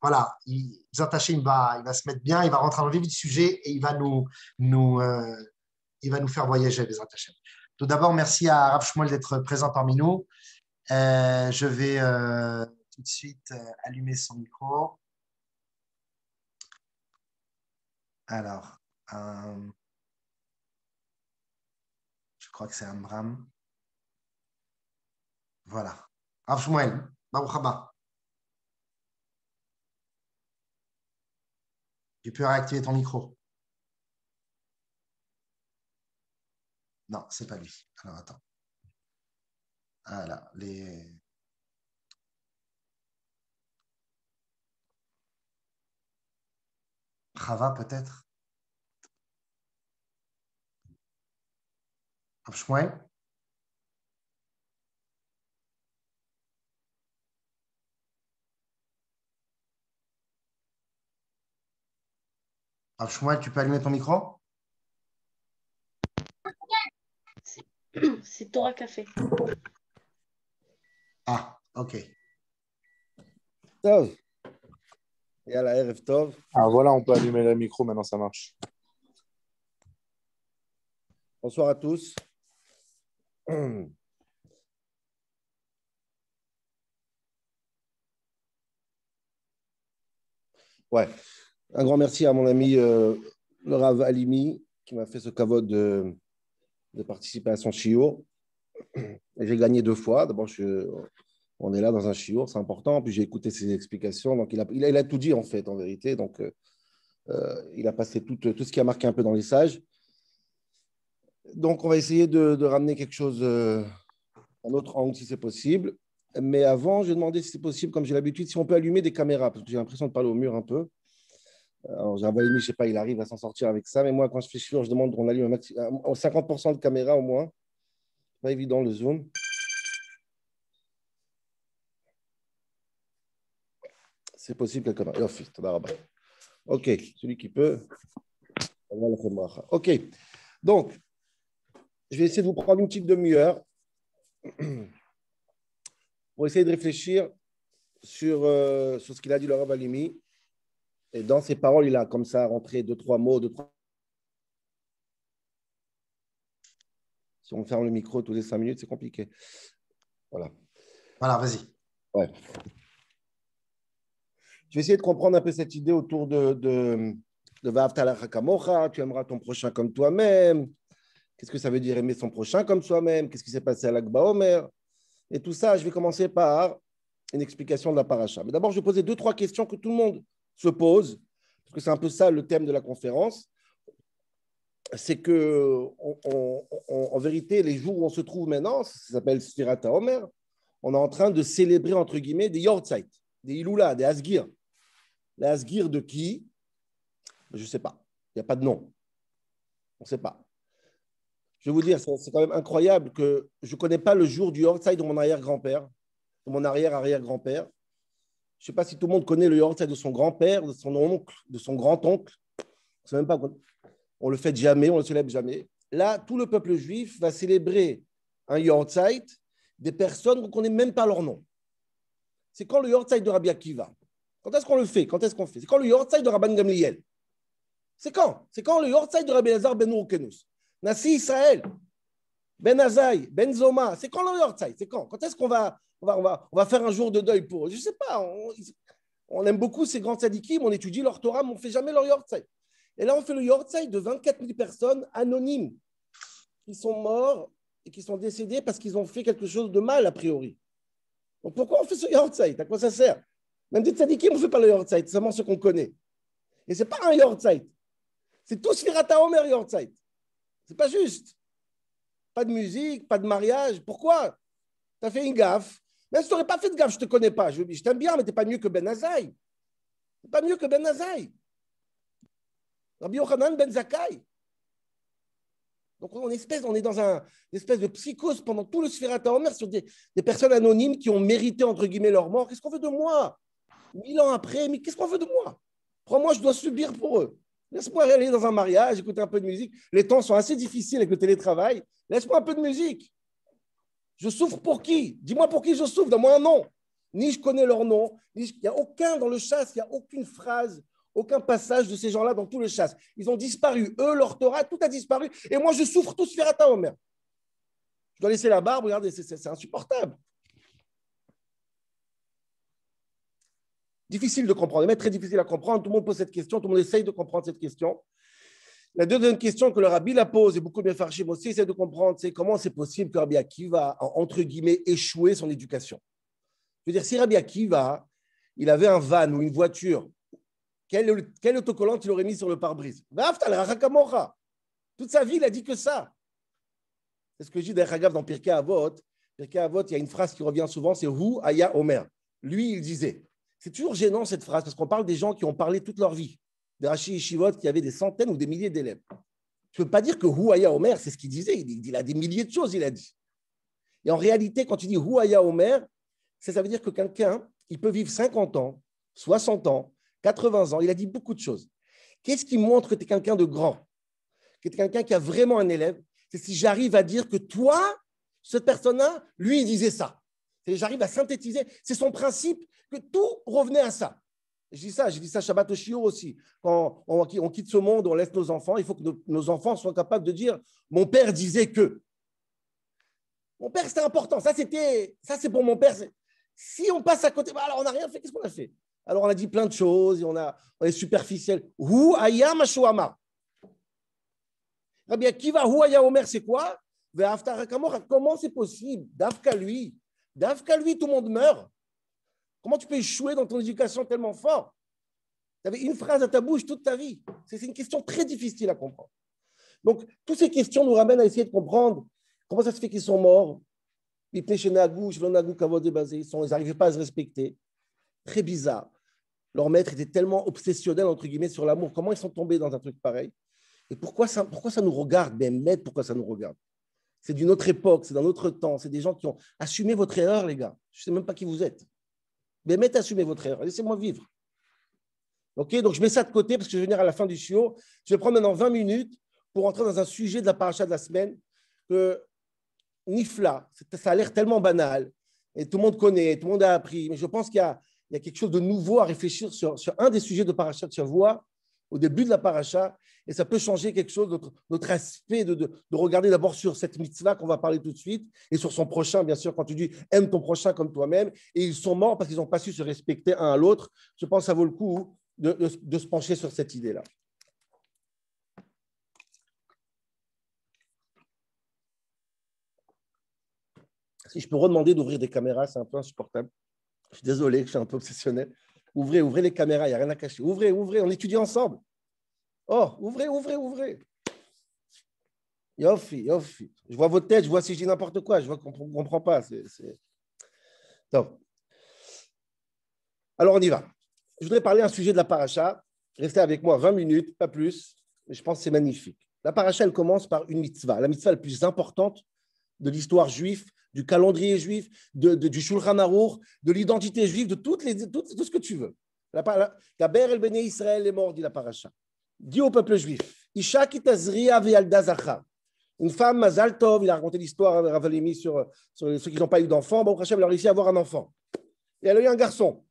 Voilà, vous attachez, il va se mettre bien, il va rentrer dans le vif du sujet et il va il va nous faire voyager, les attachés. Tout d'abord, merci à Rav Shmuel d'être présent parmi nous. Je vais tout de suite allumer son micro. Alors, je crois que c'est Amram. Voilà. Rav Shmuel, Baruch haba. Tu peux réactiver ton micro. Non, c'est pas lui. Alors, attends. Voilà, Chava, peut-être. Rav Shmuel. Rav Shmuel, tu peux allumer ton micro? C'est Torah Café. Ah, ok. Tov. Yalla, Erev Tov. Ah voilà, on peut allumer le micro, maintenant ça marche. Bonsoir à tous. Ouais. Un grand merci à mon ami le Rav Alimi qui m'a fait ce kavod de participer à son shiur. J'ai gagné 2 fois. D'abord, on est là dans un shiur, c'est important. Puis j'ai écouté ses explications. Donc, il a tout dit en fait, en vérité. Donc, il a passé tout ce qui a marqué un peu dans les sages. Donc, on va essayer de ramener quelque chose, un autre angle si c'est possible. Mais avant, j'ai demandé si c'est possible, comme j'ai l'habitude, si on peut allumer des caméras, parce que j'ai l'impression de parler au mur un peu. Alors, j'ai envoyé, je ne sais pas, il arrive à s'en sortir avec ça. Mais moi, quand je fais shiur, je demande qu'on allume 50% de caméra au moins. Pas évident le zoom. C'est possible quelque part. Ok, celui qui peut. Ok, donc, je vais essayer de vous prendre une petite demi-heure pour essayer de réfléchir sur ce qu'il a dit le Rav Alimi. Et dans ses paroles, il a comme ça rentré 2-3 mots. Si on ferme le micro tous les 5 minutes, c'est compliqué. Voilà. Voilà, vas-y. Ouais. Je vais essayer de comprendre un peu cette idée autour de Va'avta l'reacha kamocha, tu aimeras ton prochain comme toi-même. Qu'est-ce que ça veut dire aimer son prochain comme soi-même? Qu'est-ce qui s'est passé à l'Ag BaOmer? Et tout ça, je vais commencer par une explication de la paracha. Mais d'abord, je vais poser 2-3 questions que tout le monde se pose, parce que c'est un peu ça le thème de la conférence. C'est que, en vérité, les jours où on se trouve maintenant, ça s'appelle Sfirat HaOmer, on est en train de célébrer, entre guillemets, des Yortzeit, des Iloula, des Asgir. Les Asgir de qui? Je ne sais pas. Il n'y a pas de nom. On ne sait pas. Je vais vous dire, c'est quand même incroyable que je ne connais pas le jour du Yortzeit de mon arrière-grand-père, de mon arrière-arrière-grand-père. Je ne sais pas si tout le monde connaît le Yortzeit de son grand-père, de son oncle, de son grand-oncle. On ne le fait jamais, on ne le célèbre jamais. Là, tout le peuple juif va célébrer un Yortzeit des personnes qu'on ne connaît même pas leur nom. C'est quand le Yortzeit de Rabbi Akiva? Quand est-ce qu'on le fait? Quand est-ce qu'on fait? C'est quand le Yortzeit de Rabban Gamliel. C'est quand? C'est quand le Yortzeit de Rabbi Elazar ben Urkenus? Nassi Israël, Ben Azaï, Ben Zoma, c'est quand le Yortzeit? C'est quand? Quand est-ce qu'on va faire un jour de deuil pour eux? Je ne sais pas. On aime beaucoup ces grands tzadikim, on étudie leur Torah, mais on ne fait jamais leur Yortzeit. Et là, on fait le Yortzeit de 24 000 personnes anonymes qui sont morts et qui sont décédés parce qu'ils ont fait quelque chose de mal, a priori. Donc, pourquoi on fait ce Yortzeit? À quoi ça sert? Même des tzadikim, on ne fait pas le Yortzeit, c'est seulement ce qu'on connaît. Et ce n'est pas un Yortzeit. C'est tout Sfirat HaOmer Yortzeit. Ce n'est pas juste. Pas de musique, pas de mariage. Pourquoi? Tu as fait une gaffe. Même si tu n'aurais pas fait de gaffe, je ne te connais pas. Je t'aime bien, mais tu n'es pas mieux que Ben Azaï. Tu n'es pas mieux que Ben Azaï. Rabbi Yochanan Ben Zakkai. Donc, on est dans une espèce de psychose pendant tout le Sfirat HaOmer sur des personnes anonymes qui ont mérité, entre guillemets, leur mort. Qu'est-ce qu'on veut de moi? 1000 ans après, mais qu'est-ce qu'on veut de moi? Crois-moi, je dois subir pour eux. Laisse-moi aller dans un mariage, écouter un peu de musique. Les temps sont assez difficiles avec le télétravail. Laisse-moi un peu de musique. Je souffre pour qui? Dis-moi pour qui je souffre. Donne-moi un nom. Ni je connais leur nom, il n'y a aucun dans le chasse, il n'y a aucune phrase, aucun passage de ces gens-là dans tout le chasse. Ils ont disparu. Eux, leur Torah, tout a disparu. Et moi, je souffre tout Sfirat HaOmer. Je dois laisser la barbe. Regardez, c'est insupportable. Difficile de comprendre, mais très difficile à comprendre. Tout le monde pose cette question, tout le monde essaye de comprendre cette question. La deuxième question que le Rabbi la pose, et beaucoup de Mefarshim aussi essaient de comprendre, c'est comment c'est possible que Rabbi Akiva a, entre guillemets, échoué son éducation. Je veux dire, si Rabbi Akiva, il avait un van ou une voiture, quel autocollant il aurait mis sur le pare-brise? Toute sa vie, il a dit que ça. C'est ce que je dis d'ailleurs dans Pirkei Avot. Pirkei Avot, il y a une phrase qui revient souvent, c'est « Hu Aya Omer ». Lui, il disait. C'est toujours gênant cette phrase parce qu'on parle des gens qui ont parlé toute leur vie, des Rashi Yeshivot qui avaient des centaines ou des milliers d'élèves. Tu ne peux pas dire que Hu Aya Omer, c'est ce qu'il disait. Il a des milliers de choses, il a dit. Et en réalité, quand tu dis Hu Aya Omer, ça veut dire que quelqu'un, il peut vivre 50 ans, 60 ans, 80 ans. Il a dit beaucoup de choses. Qu'est-ce qui montre que tu es quelqu'un de grand, que tu es quelqu'un qui a vraiment un élève? C'est si j'arrive à dire que toi, cette personne-là, lui, il disait ça. J'arrive à synthétiser. C'est son principe que tout revenait à ça. J'ai dit ça Shabbat au Shiur aussi. Quand on quitte ce monde, on laisse nos enfants, il faut que nos enfants soient capables de dire « Mon père disait que ». Mon père, c'était important. Ça, c'est pour mon père. Si on passe à côté, alors on n'a rien fait, qu'est-ce qu'on a fait? Alors, on a dit plein de choses, et on est superficiel. « Hu aya mashu amar ». Rabbi Akiva, Hu aya omer, c'est quoi? Comment c'est possible? Dafka lui, tout le monde meurt. Comment tu peux échouer dans ton éducation tellement fort? Tu avais une phrase à ta bouche toute ta vie. C'est une question très difficile à comprendre. Donc, toutes ces questions nous ramènent à essayer de comprendre comment ça se fait qu'ils sont morts. Ils n'arrivaient pas à se respecter. Très bizarre. Leur maître était tellement obsessionnel, entre guillemets, sur l'amour. Comment ils sont tombés dans un truc pareil? Et pourquoi ça nous regarde? Ben, maître, pourquoi ça nous regarde? C'est d'une autre époque, c'est d'un autre temps. C'est des gens qui ont assumé votre erreur, les gars. Je ne sais même pas qui vous êtes. Mais mettez, assumez votre erreur. Laissez-moi vivre. OK, donc je mets ça de côté parce que je vais venir à la fin du shiur. Je vais prendre maintenant 20 minutes pour entrer dans un sujet de la paracha de la semaine que Nifla, ça a l'air tellement banal et tout le monde connaît, tout le monde a appris. Mais je pense qu'il y a quelque chose de nouveau à réfléchir sur un des sujets de paracha de Shavua au début de la paracha, et ça peut changer quelque chose, notre aspect de regarder d'abord sur cette mitzvah qu'on va parler tout de suite, et sur son prochain, bien sûr, quand tu dis « aime ton prochain comme toi-même », et ils sont morts parce qu'ils n'ont pas su se respecter un à l'autre. Je pense que ça vaut le coup de se pencher sur cette idée-là. Si je peux redemander d'ouvrir des caméras, c'est un peu insupportable. Je suis désolé, je suis un peu obsessionnel. Ouvrez les caméras, il n'y a rien à cacher. Ouvrez, on étudie ensemble. Oh, ouvrez. Yofi. Je vois votre tête, je vois si je dis n'importe quoi, je vois qu'on ne comprend pas. Donc. Alors, on y va. Je voudrais parler d'un sujet de la paracha. Restez avec moi 20 minutes, pas plus. Mais je pense que c'est magnifique. La paracha, elle commence par une mitzvah. La mitzvah la plus importante de l'histoire juive, du calendrier juif, du Shulchan Aruch, de l'identité juive, de tout ce que tu veux. Gaber el Bnei Israël est mort, dit la paracha. Dit au peuple juif, Isha ki tazria ve'yalda zachar. Une femme, Mazal Tov, il a raconté l'histoire à Ravalimi sur ceux qui n'ont pas eu d'enfant. Bon, Hachem, elle a réussi à avoir un enfant. Et elle a eu un garçon.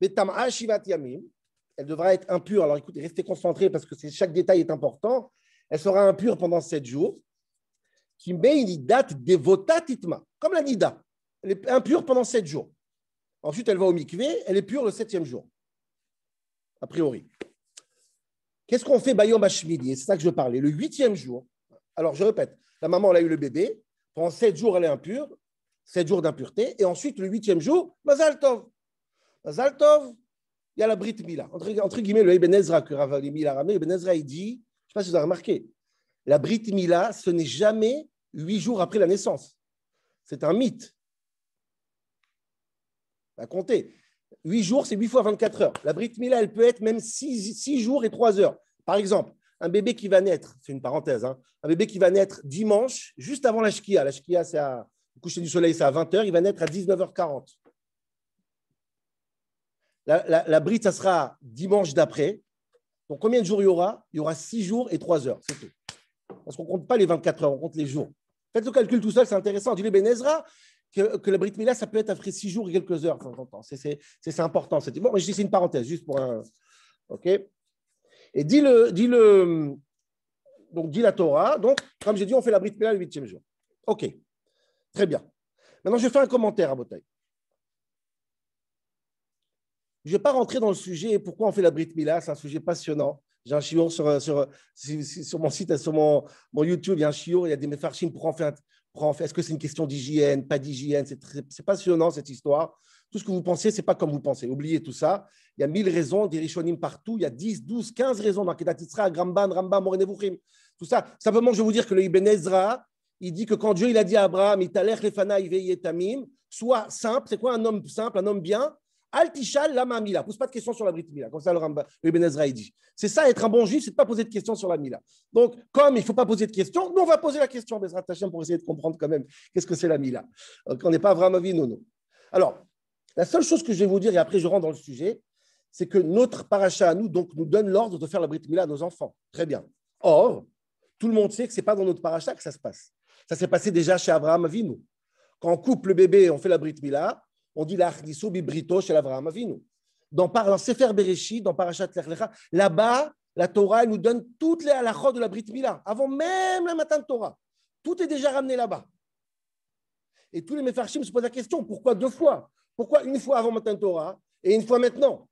Betam'a shivat yamim. elle devra être impure. Alors écoutez, restez concentrés parce que chaque détail est important. Elle sera impure pendant 7 jours. Qui met une date devota titma, comme la nida. Elle est impure pendant 7 jours. Ensuite, elle va au mikvé, elle est pure le 7e jour, a priori. Qu'est-ce qu'on fait Bayom Hashmidi? C'est ça que je parlais. Le 8e jour, alors je répète, la maman elle a eu le bébé, pendant 7 jours elle est impure, 7 jours d'impureté, et ensuite le 8e jour, Mazal Tov. Mazal Tov, il y a la Brit Mila. Entre guillemets, le Ibn Ezra que Rav Alimi a ramené, Ibn Ezra il dit, je ne sais pas si vous avez remarqué, la Brit Mila, ce n'est jamais 8 jours après la naissance. C'est un mythe. À compter. 8 jours, c'est 8 fois 24 heures. La Brit Mila, elle peut être même 6 jours et 3 heures. Par exemple, un bébé qui va naître, c'est une parenthèse, hein, un bébé qui va naître dimanche, juste avant la Shkia. La Shkia, c'est le coucher du soleil, c'est à 20 heures. Il va naître à 19h40. La Brit, ça sera dimanche d'après. Donc, combien de jours il y aura? Il y aura 6 jours et 3 heures. C'est tout. Parce qu'on ne compte pas les 24 heures, on compte les jours. Faites le calcul tout seul, c'est intéressant. Dis-le Ben Ezra que la Brit Mila, ça peut être après 6 jours et quelques heures. C'est important. Bon, mais je dis c'est une parenthèse, juste pour un. OK. Et dit la Torah. Donc, comme j'ai dit, on fait la Brit Mila le 8e jour. OK. Très bien. Maintenant, je vais faire un commentaire à Botaï. Je ne vais pas rentrer dans le sujet pourquoi on fait la Brit Mila, c'est un sujet passionnant. J'ai un shiur sur mon site, sur mon YouTube, il y a un shiur, il y a des mefarshim pour en faire. Est-ce que c'est une question d'hygiène, pas d'hygiène? C'est passionnant cette histoire. Tout ce que vous pensez, ce n'est pas comme vous pensez. Oubliez tout ça. Il y a 1000 raisons, des rishonim partout. Il y a 10, 12, 15 raisons dans Kedat Yitzhak, Ramban, Moreh Nevuchim. Tout ça. Simplement, je vais vous dire que le Ibn Ezra, il dit que quand Dieu il a dit à Abraham, Italech lefanaï veyetamim, sois simple. C'est quoi un homme simple, un homme bien? Al tishal lama mila. Pose pas de questions sur la Brit Mila. Comme ça, le Ibn Ezra, il dit. C'est ça, être un bon juif, c'est de ne pas poser de questions sur la Mila. Donc, comme il ne faut pas poser de questions, nous, on va poser la question, Bezrat Hashem, pour essayer de comprendre quand même qu'est-ce que c'est la Mila. Donc, on n'est pas Avraham Avinu, non. Alors, la seule chose que je vais vous dire, et après je rentre dans le sujet, c'est que notre paracha à nous, donc, nous donne l'ordre de faire la Brit Mila à nos enfants. Très bien. Or, tout le monde sait que ce n'est pas dans notre paracha que ça se passe. Ça s'est passé déjà chez Avraham Avinu. Quand on coupe le bébé, on fait la Brit Mila, on dit la Achnisu bibrito chez Avraham Avinu. Dans Sefer Bereshit, dans Parashat Lech Lecha, là-bas, la Torah elle nous donne toutes les halachot de la Brit Mila, avant même le matin de Torah. Tout est déjà ramené là-bas. Et tous les mefarshim se posent la question, pourquoi 2 fois? Pourquoi une fois avant le matin de Torah et une fois maintenant?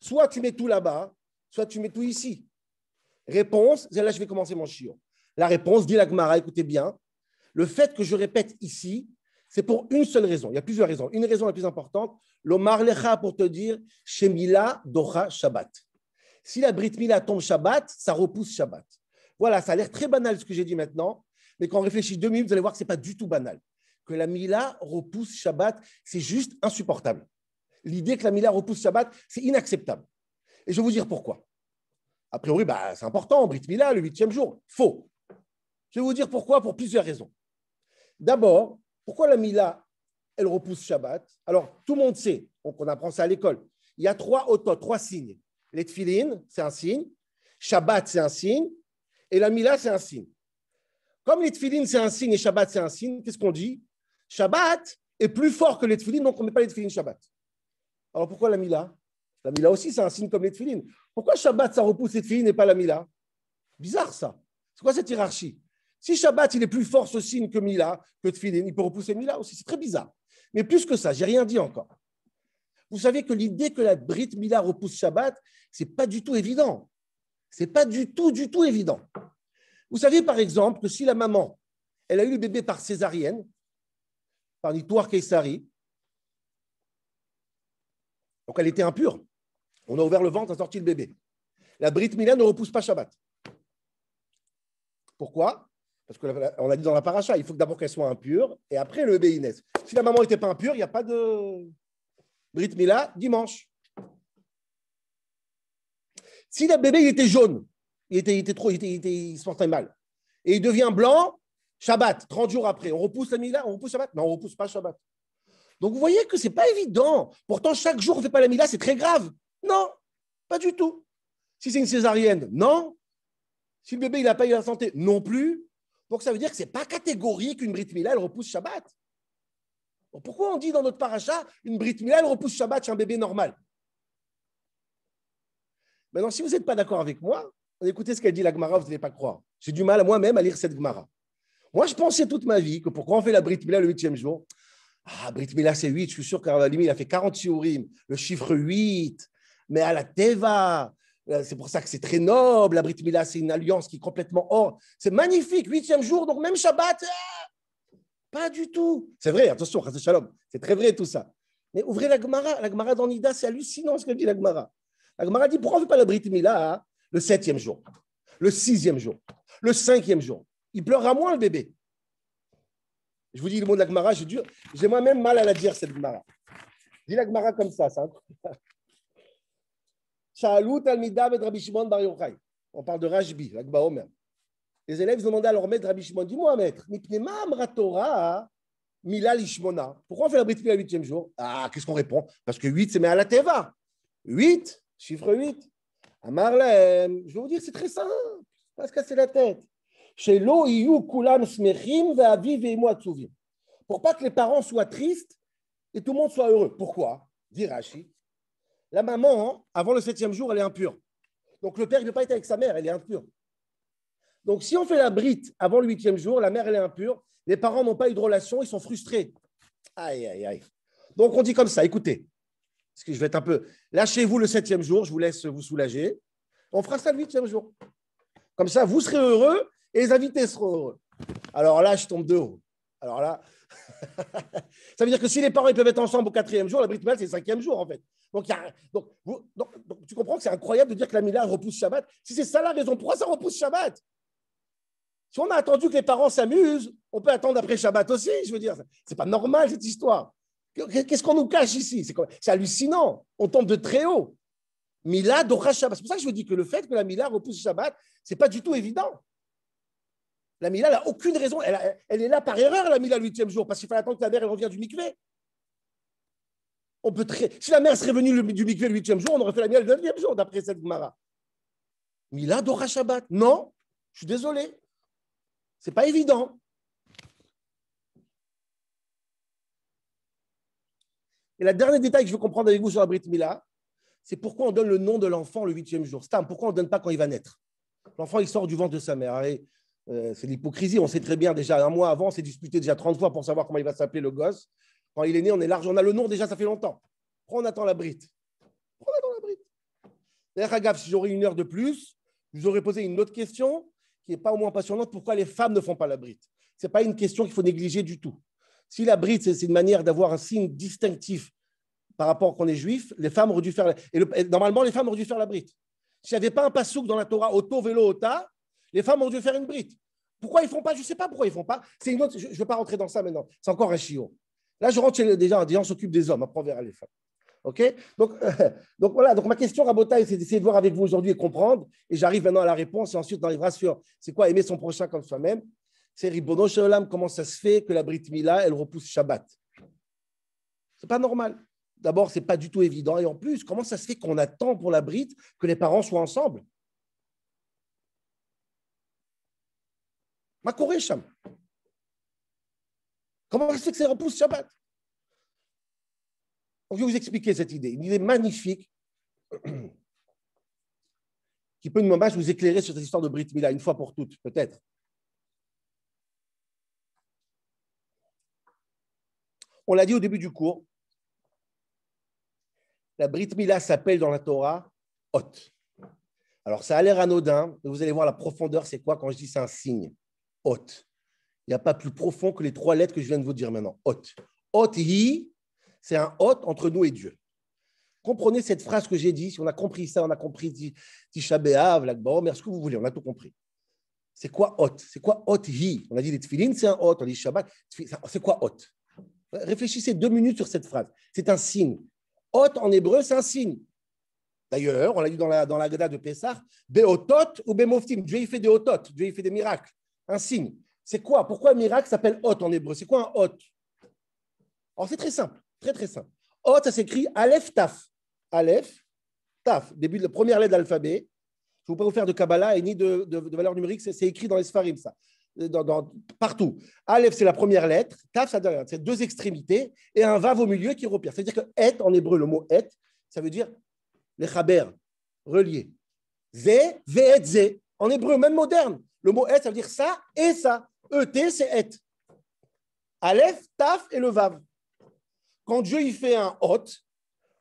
Soit tu mets tout là-bas, soit tu mets tout ici. Réponse, là je vais commencer mon shiur. La réponse, dit la Gemara, écoutez bien, le fait que je répète ici, c'est pour une seule raison. Il y a plusieurs raisons. Une raison la plus importante, l'Omar Lecha pour te dire, Shemila Docha Shabbat. Si la Brit Mila tombe Shabbat, ça repousse Shabbat. Voilà, ça a l'air très banal ce que j'ai dit maintenant, mais quand on réfléchit 2 minutes, vous allez voir que ce n'est pas du tout banal. Que la Mila repousse Shabbat, c'est juste insupportable. L'idée que la Mila repousse Shabbat, c'est inacceptable. Et je vais vous dire pourquoi. A priori, c'est important, Brit Mila, le 8e jour. Faux. Je vais vous dire pourquoi, pour plusieurs raisons. D'abord, pourquoi la Mila, elle repousse Shabbat? Alors, tout le monde sait, donc on apprend ça à l'école. Il y a 3 otot, 3 signes. Les tfilin, c'est un signe. Shabbat, c'est un signe. Et la Mila, c'est un signe. Comme les tfilin, c'est un signe et Shabbat, c'est un signe, qu'est-ce qu'on dit? Shabbat est plus fort que les tfilin, donc on ne met pas les tfilin Shabbat. Alors, pourquoi la Mila? La Mila aussi, c'est un signe comme les tfilin. Pourquoi Shabbat, ça repousse les tfilin et pas la Mila? Bizarre, ça. C'est quoi cette hiérarchie? Si Shabbat, il est plus fort ce signe que Mila, que Tfilin, il peut repousser Mila aussi. C'est très bizarre. Mais plus que ça, je n'ai rien dit encore. Vous savez que l'idée que la Brit Mila repousse Shabbat, ce n'est pas du tout évident. Ce n'est pas du tout évident. Vous savez, par exemple, que si la maman, elle a eu le bébé par césarienne, par Nitoire Keisari, donc elle était impure, on a ouvert le ventre, on a sorti le bébé. La Brit Mila ne repousse pas Shabbat. Pourquoi? Parce qu'on a dit dans la paracha, il faut d'abord qu'elle soit impure et après le bébé naisse. Si la maman n'était pas impure, il n'y a pas de Brit Mila dimanche. Si le bébé il était jaune, il se portait mal, et il devient blanc, Shabbat, 30 jours après, on repousse la Mila, on repousse Shabbat? Non, on ne repousse pas Shabbat. Donc vous voyez que ce n'est pas évident. Pourtant, chaque jour, on ne fait pas la Mila, c'est très grave. Non, pas du tout. Si c'est une césarienne, non. Si le bébé il n'a pas eu la santé, non plus. Donc, ça veut dire que ce n'est pas catégorique qu'une Brit Mila, elle repousse Shabbat. Donc, pourquoi on dit dans notre paracha, une Brit Mila, elle repousse Shabbat chez un bébé normal? Maintenant, si vous n'êtes pas d'accord avec moi, écoutez ce qu'elle dit la Gemara, vous n'allez pas croire. J'ai du mal moi-même à lire cette Gemara. Moi, je pensais toute ma vie que pourquoi on fait la Brit Mila le 8e jour? Ah, Brit Mila, c'est 8. Je suis sûr qu'Aralimi, il a fait 40 shiurim. Le chiffre 8. Mais à la Teva, c'est pour ça que c'est très noble. La Brit Mila, c'est une alliance qui est complètement hors. C'est magnifique, 8e jour, donc même Shabbat. Pas du tout. C'est vrai, attention, Chas Shalom. C'est très vrai tout ça. Mais ouvrez la Gemara. La Gemara dans Nida, c'est hallucinant ce que dit la Gemara. La Gemara dit pourquoi on ne fait pas la Brit Mila le 7e jour, le 6e jour, le 5e jour? Il pleurera moins le bébé. Je vous dis le mot de la Gemara, j'ai moi-même mal à la dire cette Gemara. Dis la Gemara comme ça. Sha'alu talmidav et Rabbi Shimon bar Yochai. On parle de Rajbi, la Gemara Omer. Les élèves ils ont demandé à leur maître Rabbi Shimon, dis-moi maître, Mipnema amra Torah Mila lishmona. Pourquoi on fait la Brit Mila le 8e jour? Ah, qu'est-ce qu'on répond? Parce que 8 c'est mais à la Teva. 8, chiffre 8. Amarlem, je vais vous dire, c'est très simple. Pas se casser la tête. Pour pas que les parents soient tristes et tout le monde soit heureux. Pourquoi? Dit Rashi. La maman, avant le 7e jour, elle est impure. Donc le père ne peut pas être avec sa mère, elle est impure. Donc si on fait la brite avant le 8e jour, la mère elle est impure, les parents n'ont pas eu de relation, ils sont frustrés. Aïe, aïe, aïe. Donc on dit comme ça, écoutez, parce que je vais être un peu... Lâchez-vous le 7e jour, je vous laisse vous soulager. On fera ça le 8e jour. Comme ça, vous serez heureux et les invités seront heureux. Alors là, je tombe de haut. Alors là, ça veut dire que si les parents ils peuvent être ensemble au 4e jour, la Brit Mila, c'est le 5e jour en fait. Donc, tu comprends que c'est incroyable de dire que la Mila repousse Shabbat. Si c'est ça la raison, pourquoi ça repousse Shabbat? Si on a attendu que les parents s'amusent, on peut attendre après Shabbat aussi. Je veux dire, c'est pas normal cette histoire. Qu'est-ce qu'on nous cache ici? C'est hallucinant. On tombe de très haut. Mila Dora Shabbat. C'est pour ça que je vous dis que le fait que la Mila repousse Shabbat, c'est pas du tout évident. La Mila n'a aucune raison. Elle est là par erreur, la Mila le 8e jour, parce qu'il fallait attendre que la mère elle revienne du mikvé. Si la mère serait venue du mikvé le 8e jour, on aurait fait la Mila le 9e jour, d'après cette Gemara. Mila Dora Shabbat. Non, je suis désolé. C'est pas évident. Et le dernier détail que je veux comprendre avec vous sur la Brit Mila, c'est pourquoi on donne le nom de l'enfant le 8e jour. Stam, pourquoi on ne donne pas quand il va naître? L'enfant, il sort du ventre de sa mère. C'est l'hypocrisie. On sait très bien, déjà, un mois avant, on s'est disputé déjà 30 fois pour savoir comment il va s'appeler le gosse. Quand il est né, on est large. On a le nom déjà, ça fait longtemps. Pourquoi on attend la Brit? D'ailleurs, Agave, si j'aurais une heure de plus, je vous aurais posé une autre question qui n'est pas au moins passionnante. Pourquoi les femmes ne font pas la Brit? Ce n'est pas une question qu'il faut négliger du tout. Si la Brit, c'est une manière d'avoir un signe distinctif par rapport qu'on est juif, les femmes auraient dû faire... Normalement, les femmes auraient dû faire la Brit. S'il n'y avait pas un passouk dans la Torah, Oto, Velo, Ota, les femmes auraient dû faire une Brit. Pourquoi ils ne font pas? Je ne sais pas pourquoi ils ne font pas. C'est une autre... Je ne veux pas rentrer dans ça maintenant. C'est encore un chiot. Là, je rentre chez déjà on s'occupe des hommes. Après, on verra les femmes. OK? Donc voilà. Donc, ma question, Rabotai, c'est d'essayer de voir avec vous aujourd'hui et comprendre. Et j'arrive maintenant à la réponse. Et ensuite, on arrivera sur c'est quoi aimer son prochain comme soi-même. C'est Ribono Shalom, comment ça se fait que la Brit Mila, elle repousse Shabbat? Ce n'est pas normal. D'abord, ce n'est pas du tout évident. Et en plus, comment ça se fait qu'on attend pour la Brit que les parents soient ensemble? Ma Korécham. Comment ça se fait que ça repousse Shabbat? Donc, je vais vous expliquer cette idée. Une idée magnifique qui peut nous vous éclairer sur cette histoire de Brit Mila une fois pour toutes, peut-être. On l'a dit au début du cours, la Brit Mila s'appelle dans la Torah Hot. Alors, ça a l'air anodin, mais vous allez voir la profondeur, c'est quoi quand je dis c'est un signe. Hot. Il n'y a pas plus profond que les 3 lettres que je viens de vous dire maintenant. Hot. Hot hi, c'est un hot entre nous et Dieu. Comprenez cette phrase que j'ai dit. Si on a compris ça, on a compris Tisha B'Av, l'Akba Omer, ce que vous voulez, on a tout compris. C'est quoi hot? C'est quoi hot hi? On a dit les tefilines, c'est un hot. On dit Shabbat, c'est quoi hot? Réfléchissez 2 minutes sur cette phrase. C'est un signe. Hot en hébreu, c'est un signe. D'ailleurs, on l'a dit dans la Gada de Pessah, Beotot ou Bemoftim. Dieu il fait des otot, Dieu il fait des miracles. Un signe. C'est quoi? Pourquoi un miracle s'appelle hot en hébreu? C'est quoi un hot? Alors, c'est très simple, très très simple. Hot, ça s'écrit Aleph Taf. Aleph Taf, début de la première lettre de l'alphabet. Je ne vais pas vous faire de Kabbalah et ni de valeur numérique, c'est écrit dans les Sfarim, ça. Partout. Aleph, c'est la première lettre. Taf, c'est 2 extrémités et un vav au milieu qui repère. C'est-à-dire que et, en hébreu, le mot et, ça veut dire les chaber, relié. Zé, ve'et, zé. En hébreu, même moderne. Le mot et, ça veut dire ça et ça. Et, c'est et. Aleph, taf et le vav. Quand Dieu il fait un hot,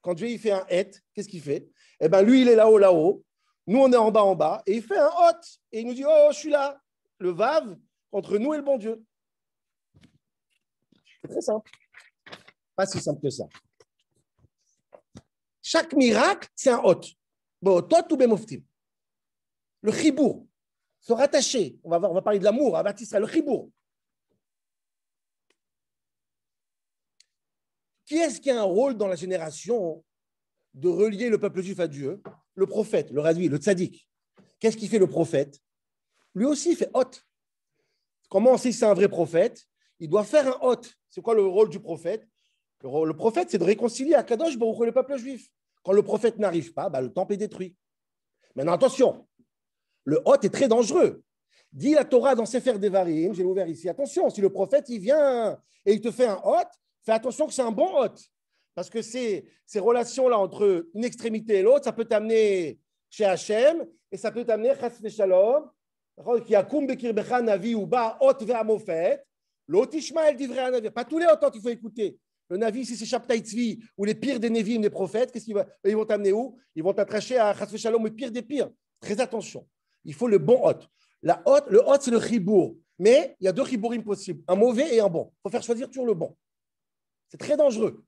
quand Dieu il fait un et, qu'est-ce qu'il fait? Eh bien, lui, il est là-haut, là-haut. Nous, on est en bas, et il fait un hot. Et il nous dit, oh, je suis là. Le vav entre nous et le bon Dieu. C'est très simple. Pas si simple que ça. Chaque miracle, c'est un hot. Beotot ou bemoftim. Le chibour. Se rattacher. On va parler de l'amour à Baptiste, le chibour. Qui est-ce qui a un rôle dans la génération de relier le peuple juif à Dieu? Le prophète, le radvi, le tzaddik. Qu'est-ce qu'il fait le prophète? Lui aussi, il fait hôte. Comment on sait que c'est un vrai prophète? Il doit faire un hôte. C'est quoi le rôle du prophète? Le prophète, c'est de réconcilier Akadosh Baruch Hu le peuple juif. Quand le prophète n'arrive pas, le temple est détruit. Maintenant, attention, le hôte est très dangereux. Dit la Torah dans Sefer Devarim, j'ai ouvert ici, attention, si le prophète il vient et il te fait un hôte, fais attention que c'est un bon hôte. Parce que ces relations-là entre une extrémité et l'autre, ça peut t'amener chez Hachem et ça peut t'amener chas v'shalom, qui akum bekirbecha navi ou ba hôte ve'amofet, l'hôte Ishmael divrei navi. Pas tous les hôtes, il faut écouter. Le navi, si c'est Shabtai Tzvi ou les pires des Nevim, des prophètes, ils vont t'amener où? Ils vont t'attracher à chas v'shalom, le pire des pires. Très attention. Il faut le bon hôte. Le hôte, c'est le chibour. Mais il y a deux chibourim possibles, un mauvais et un bon. Il faut faire choisir toujours le bon. C'est très dangereux.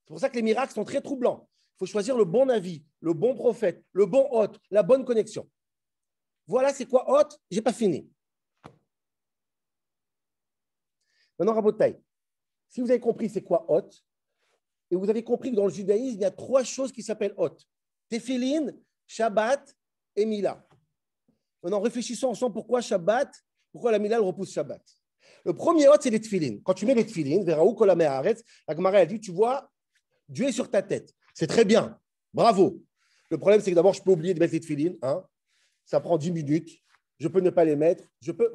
C'est pour ça que les miracles sont très troublants. Il faut choisir le bon avis, le bon prophète, le bon hôte, la bonne connexion. Voilà, c'est quoi hôte? Je n'ai pas fini. Maintenant, Rabotai, si vous avez compris c'est quoi hôte, et vous avez compris que dans le judaïsme, il y a trois choses qui s'appellent hôte. Téphilin, Shabbat et Mila. Maintenant, réfléchissons ensemble pourquoi Shabbat, pourquoi la Mila repousse Shabbat. Le premier hôte, c'est les tefilin. Quand tu mets les tefilin, vers où Kola Me'aretz, la Gemara elle dit, tu vois, Dieu est sur ta tête. C'est très bien. Bravo. Le problème, c'est que d'abord, je peux oublier de mettre les tefilin. Ça prend 10 minutes. Je peux ne pas les mettre. Je peux.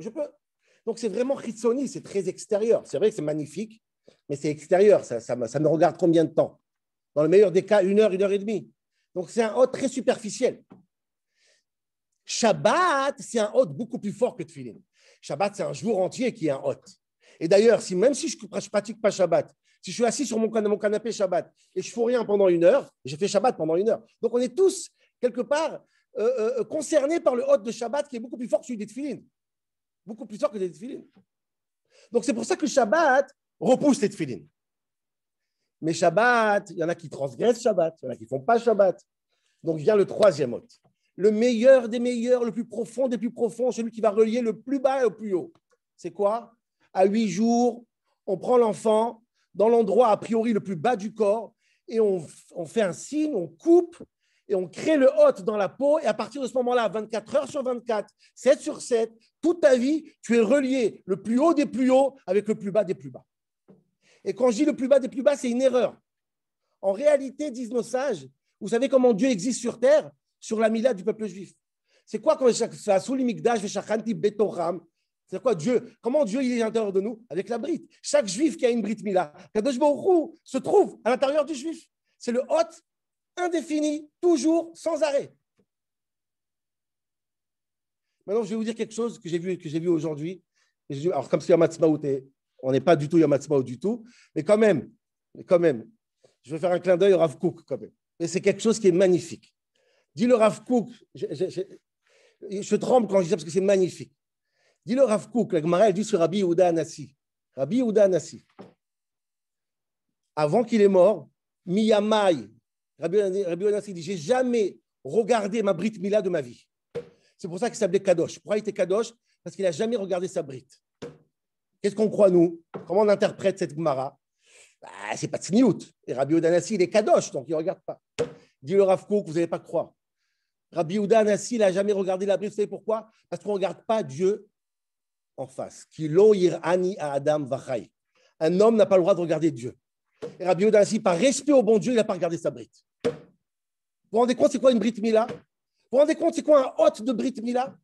Donc, c'est vraiment chitsoni, c'est très extérieur. C'est vrai que c'est magnifique, mais c'est extérieur. Ça me regarde combien de temps? Dans le meilleur des cas, 1 heure, 1 heure et demie. Donc, c'est un hôte très superficiel. Shabbat, c'est un hôte beaucoup plus fort que tefilin. Shabbat, c'est un jour entier qui est un hôte. Et d'ailleurs, même si je ne pratique pas Shabbat, si je suis assis sur mon canapé Shabbat et je ne fais rien pendant 1 heure, j'ai fait Shabbat pendant 1 heure. Donc, on est tous, quelque part, concernés par le hôte de Shabbat qui est beaucoup plus fort que celui des tefilin. Beaucoup plus fort que les tefilin. Donc, c'est pour ça que Shabbat repousse les tefilin. Mais Shabbat, il y en a qui transgressent Shabbat, il y en a qui ne font pas Shabbat. Donc, vient le troisième hôte. Le meilleur des meilleurs, le plus profond des plus profonds, celui qui va relier le plus bas et le plus haut. C'est quoi? À 8 jours, on prend l'enfant dans l'endroit a priori le plus bas du corps et on fait un signe, on coupe et on crée le hôte dans la peau. Et à partir de ce moment-là, 24 heures sur 24, 7 sur 7, toute ta vie, tu es relié le plus haut des plus hauts avec le plus bas des plus bas. Et quand je dis le plus bas des plus bas, c'est une erreur. En réalité, disent nos sages, vous savez comment Dieu existe sur terre? Sur la mila du peuple juif. C'est quoi quand c'est quoi Dieu? Comment Dieu il est à l'intérieur de nous? Avec la brite. Chaque juif qui a une brite mila, Kadosh Baruch Hu se trouve à l'intérieur du juif. C'est le hôte indéfini, toujours, sans arrêt. Maintenant, je vais vous dire quelque chose que j'ai vu aujourd'hui. Alors, comme c'est Yom Ha'atzmaut, on n'est pas du tout Yom Ha'atzmaut du tout, mais quand même, je vais faire un clin d'œil au Rav Kook quand même. Et c'est quelque chose qui est magnifique. Dis le Rav Kook, je tremble quand je dis ça parce que c'est magnifique. Dis le Rav Kook, la Gemara elle dit sur Rabbi Yehuda Anassi. Rabbi Yehuda Anassi. Avant qu'il est mort, Miyamai, Rabbi Yehuda Anassi dit, j'ai jamais regardé ma brite mila de ma vie. C'est pour ça qu'il s'appelait Kadosh. Pourquoi il était Kadosh? Parce qu'il n'a jamais regardé sa brite. Qu'est-ce qu'on croit nous? Comment on interprète cette Gemara? C'est pas Tzniout. Et Rabbi Yehuda Anassi, il est Kadosh, donc il ne regarde pas. Dit le Rav Kook, vous n'allez pas croire. Rabbi Yehuda Anassi n'a jamais regardé la brite. Vous savez pourquoi? Parce qu'on ne regarde pas Dieu en face. Kilo yirani à Adam vachai. Un homme n'a pas le droit de regarder Dieu. Et Rabbi Yehuda Anassi, par respect au bon Dieu, il n'a pas regardé sa brite. Vous vous rendez compte, c'est quoi une brite mila? Vous vous rendez compte, c'est quoi un hôte de brite mila? Vous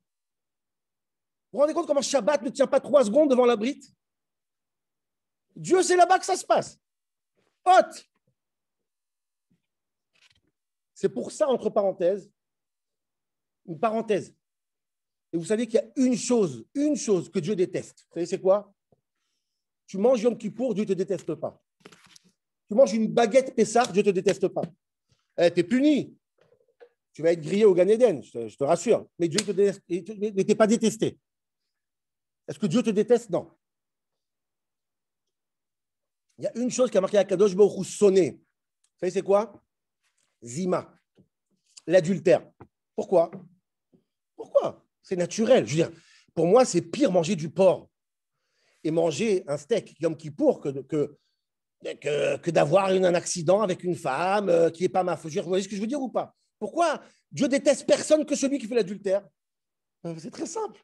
vous rendez compte comment Shabbat ne tient pas 3 secondes devant la brite? Dieu, c'est là-bas que ça se passe. Hôte. C'est pour ça, entre parenthèses, une parenthèse. Et vous savez qu'il y a une chose que Dieu déteste. Vous savez, c'est quoi? Tu manges Yom Kippour, Dieu ne te déteste pas. Tu manges une baguette Pessah, Dieu ne te déteste pas. Tu es puni. Tu vas être grillé au Gan Eden, je te rassure. Mais Dieu te déteste, mais tu n'es pas détesté. Est-ce que Dieu te déteste? Non. Il y a une chose qui a marqué Akadosh Baruch Hu sonné. Vous savez, c'est quoi? Zima, l'adultère. Pourquoi? C'est naturel. Je veux dire, pour moi, c'est pire manger du porc et manger un steak Yom Kippour que d'avoir un accident avec une femme qui n'est pas ma faute. Vous voyez ce que je veux dire ou pas? Pourquoi Dieu déteste personne que celui qui fait l'adultère? C'est très simple.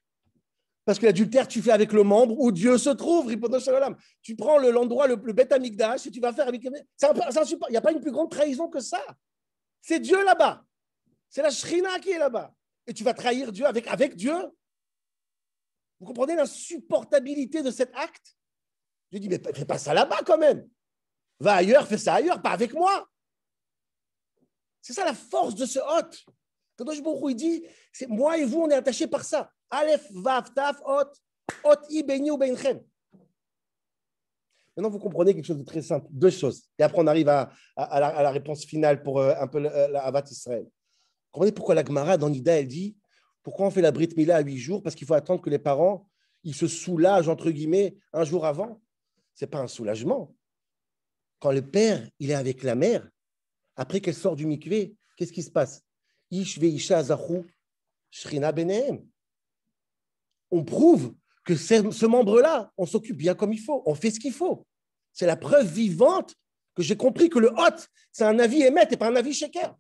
Parce que l'adultère, tu fais avec le membre où Dieu se trouve, Ribono Shel Olam. Tu prends l'endroit le Beth Amikdash et tu vas faire avec... Il n'y a pas une plus grande trahison que ça. C'est Dieu là-bas. C'est la Shrina qui est là-bas. Et tu vas trahir Dieu avec Dieu. Vous comprenez l'insupportabilité de cet acte? Je dis, mais fais pas ça là-bas quand même. Va ailleurs, fais ça ailleurs, pas avec moi. C'est ça la force de ce hôte. Quand Kadosh Baruch Hu, il dit, c'est moi et vous, on est attachés par ça. Aleph, Vav, Taf, Hot, I, Beini ou Beinchem. Maintenant, vous comprenez quelque chose de très simple. Deux choses. Et après, on arrive à la réponse finale pour un peu la Havat Israël. Vous comprenez pourquoi la Gemara dans Nida, elle dit, pourquoi on fait la Brit Mila à 8 jours? Parce qu'il faut attendre que les parents, ils se soulagent, entre guillemets, un jour avant. Ce n'est pas un soulagement. Quand le père, il est avec la mère, après qu'elle sort du mikvé, qu'est-ce qui se passe? Ish ve'isha zachou shrina benehem. On prouve que ce membre-là, on s'occupe bien comme il faut, on fait ce qu'il faut. C'est la preuve vivante que j'ai compris que le hôte, c'est un avis émet et pas un avis sheker.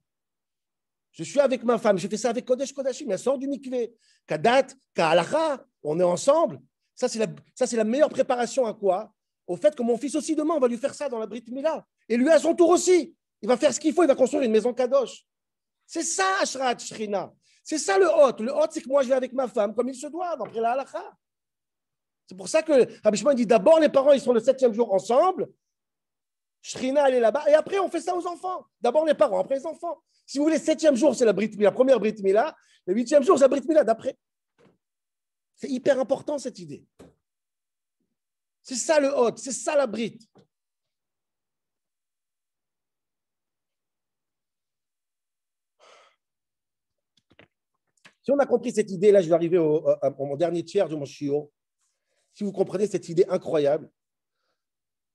Je suis avec ma femme, je fais ça avec Kodesh Kodashim, elle sort du mikvé, Kadat, Ka'alacha, on est ensemble. Ça, c'est la meilleure préparation à quoi? Au fait que mon fils aussi, demain, on va lui faire ça dans la Brit Mila. Et lui, à son tour aussi, il va faire ce qu'il faut, il va construire une maison Kadosh. C'est ça, Ashrat Shrina. C'est ça le hôte. Le hôte, c'est que moi, je vais avec ma femme comme il se doit, d'après la halakha. C'est pour ça que Rabbi Shimon dit d'abord, les parents, ils sont le 7e jour ensemble. Shrina, elle est là-bas. Et après, on fait ça aux enfants. D'abord les parents, après les enfants. Si vous voulez, 7e jour, c'est la Brit Mila, la première Brit Mila. Le 8e jour, c'est la Brit Mila d'après. C'est hyper important, cette idée. C'est ça le hôte, c'est ça la Brit. Si on a compris cette idée, là, je vais arriver au dernier tiers de mon shiur. Si vous comprenez cette idée incroyable,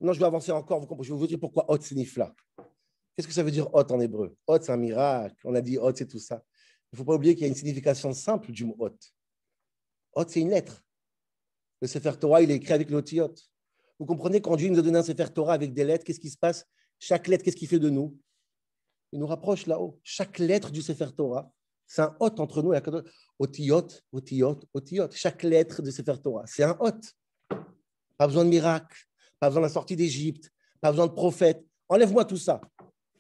non, je vais avancer encore. Je vais vous dire pourquoi hot, c'est nifla. Qu'est-ce que ça veut dire hot en hébreu? Hot, c'est un miracle. On a dit hot, c'est tout ça. Il ne faut pas oublier qu'il y a une signification simple du mot hot. Hot, c'est une lettre. Le Sefer Torah, il est écrit avec l'otiyot. Vous comprenez, quand Dieu nous a donné un Sefer Torah avec des lettres, qu'est-ce qui se passe? Chaque lettre, qu'est-ce qu'il fait de nous? Il nous rapproche là-haut. Chaque lettre du Sefer Torah, c'est un hôte entre nous et la Otiyot, otiyot, otiyot. Chaque lettre de Sefer Torah, c'est un hôte. Pas besoin de miracle, pas besoin de la sortie d'Égypte, pas besoin de prophète. Enlève-moi tout ça.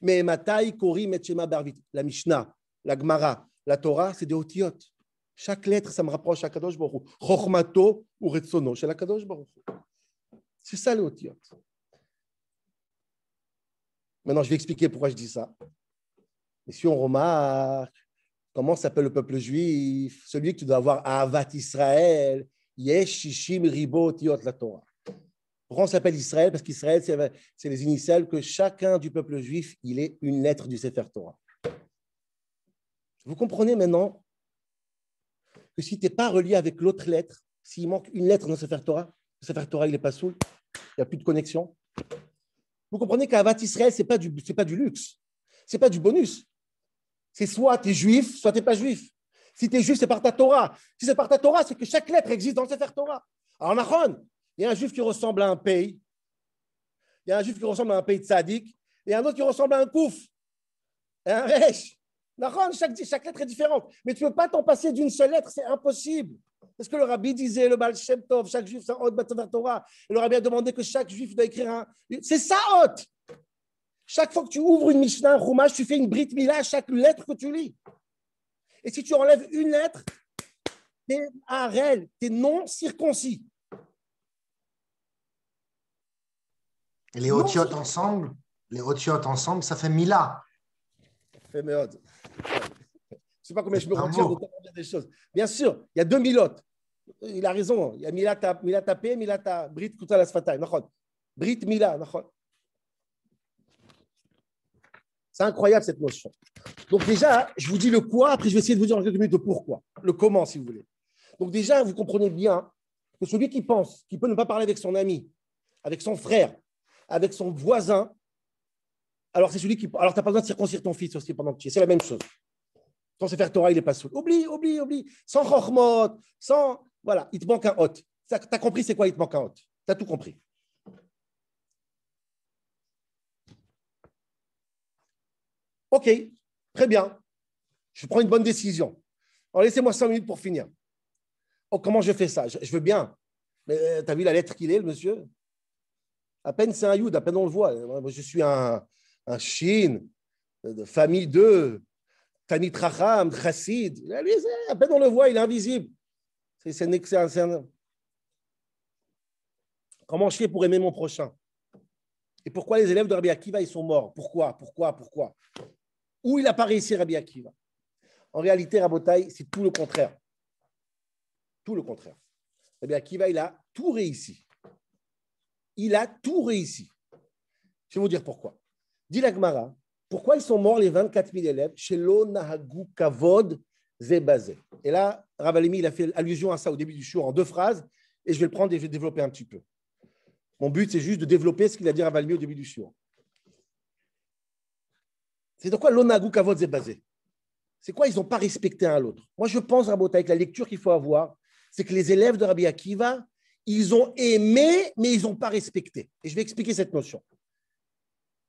Mais Matai, Kori, Metchema, Barvit, la Mishnah, la Gemara, la Torah, c'est des otiyot. Chaque lettre, ça me rapproche à Kadosh Baruch Hu. Chochmato ou Retsono, c'est la Kadosh Baruch Hu. C'est ça le otiyot. Maintenant, je vais expliquer pourquoi je dis ça. Et si on remarque, comment s'appelle le peuple juif? Celui que tu dois avoir à Avat Israël. Yesh Shishim Ribo Otiyot la Torah. Pourquoi on s'appelle Israël? Parce qu'Israël, c'est les initiales que chacun du peuple juif, il est une lettre du Sefer Torah. Vous comprenez maintenant que si tu n'es pas relié avec l'autre lettre, s'il manque une lettre dans le Sefer Torah, il n'est pas soul, il n'y a plus de connexion. Vous comprenez qu'Avat Israël, ce n'est pas du luxe, ce n'est pas du bonus. C'est soit tu es juif, soit tu n'es pas juif. Si tu es juif, c'est par ta Torah. Si c'est par ta Torah, c'est que chaque lettre existe dans le Sefer Torah. Alors, Nachon, il y a un juif qui ressemble à un pays, il y a un juif qui ressemble à un pays tzaddik, et un autre qui ressemble à un kouf, et un resh. Nachon, chaque lettre est différente. Mais tu ne peux pas t'en passer d'une seule lettre, c'est impossible. Parce que le rabbi disait, le Baal Shem Tov, chaque juif, c'est un hôte de Torah. Et le rabbi a demandé que chaque juif doit écrire un. C'est ça, hôte. Chaque fois que tu ouvres une Mishnah, un Chumash, tu fais une Brit Mila à chaque lettre que tu lis. Et si tu enlèves une lettre, tu es Harel, tu es non circoncis. Et les otiotes ensemble, ça fait Mila. Fait méode. sais pas combien je me Un retire de mot. tellement dire des choses. Bien sûr, il y a deux milotes. Il a raison. Il y a Milata P, Milata Brit, Kuta la Sfatay. Brit, Mila. C'est incroyable cette notion. Donc déjà, je vous dis le quoi, après je vais essayer de vous dire en quelques minutes le pourquoi, le comment si vous voulez. Donc déjà, vous comprenez bien que celui qui pense qu'il peut ne pas parler avec son ami, avec son frère, avec son voisin, alors c'est celui qui... Alors tu n'as pas besoin de circoncire ton fils aussi pendant que tu y es, c'est la même chose. Ton Sefer Torah, il n'est pas saoul. Oublie. Sans chokhmot, sans... Voilà, il te manque un hot. Tu as compris c'est quoi il te manque un hot. Tu as tout compris. Ok, très bien. Je prends une bonne décision. Alors laissez-moi 5 minutes pour finir. Oh, comment je fais ça? Je veux bien. Mais tu as vu la lettre qu'il est, le monsieur? À peine c'est un Youd, à peine on le voit. Moi, je suis un Chine, de famille de Tanit Racham, Chassid. Lui, à peine on le voit, il est invisible. Comment je fais pour aimer mon prochain? Et pourquoi les élèves de Rabbi Akiva, ils sont morts? Pourquoi? Où il n'a pas réussi, Rabbi Akiva? En réalité, Rabotai, c'est tout le contraire. Tout le contraire. Rabbi Akiva, il a tout réussi. Il a tout réussi. Je vais vous dire pourquoi. Dit la Gemara, pourquoi ils sont morts les 24 000 élèves? Shelo nahagu kavod zebazé. Et là, Rav Alimi, il a fait allusion à ça au début du show en 2 phrases, et je vais le prendre et je vais développer un petit peu. Mon but, c'est juste de développer ce qu'il a dit Rav Alimi au début du show. C'est de quoi lo nahagu kavod zebazé? C'est quoi? Ils n'ont pas respecté un l'autre. Moi, je pense, Rabotai, avec la lecture qu'il faut avoir, c'est que les élèves de Rabbi Akiva, ils ont aimé, mais ils n'ont pas respecté. Et je vais expliquer cette notion.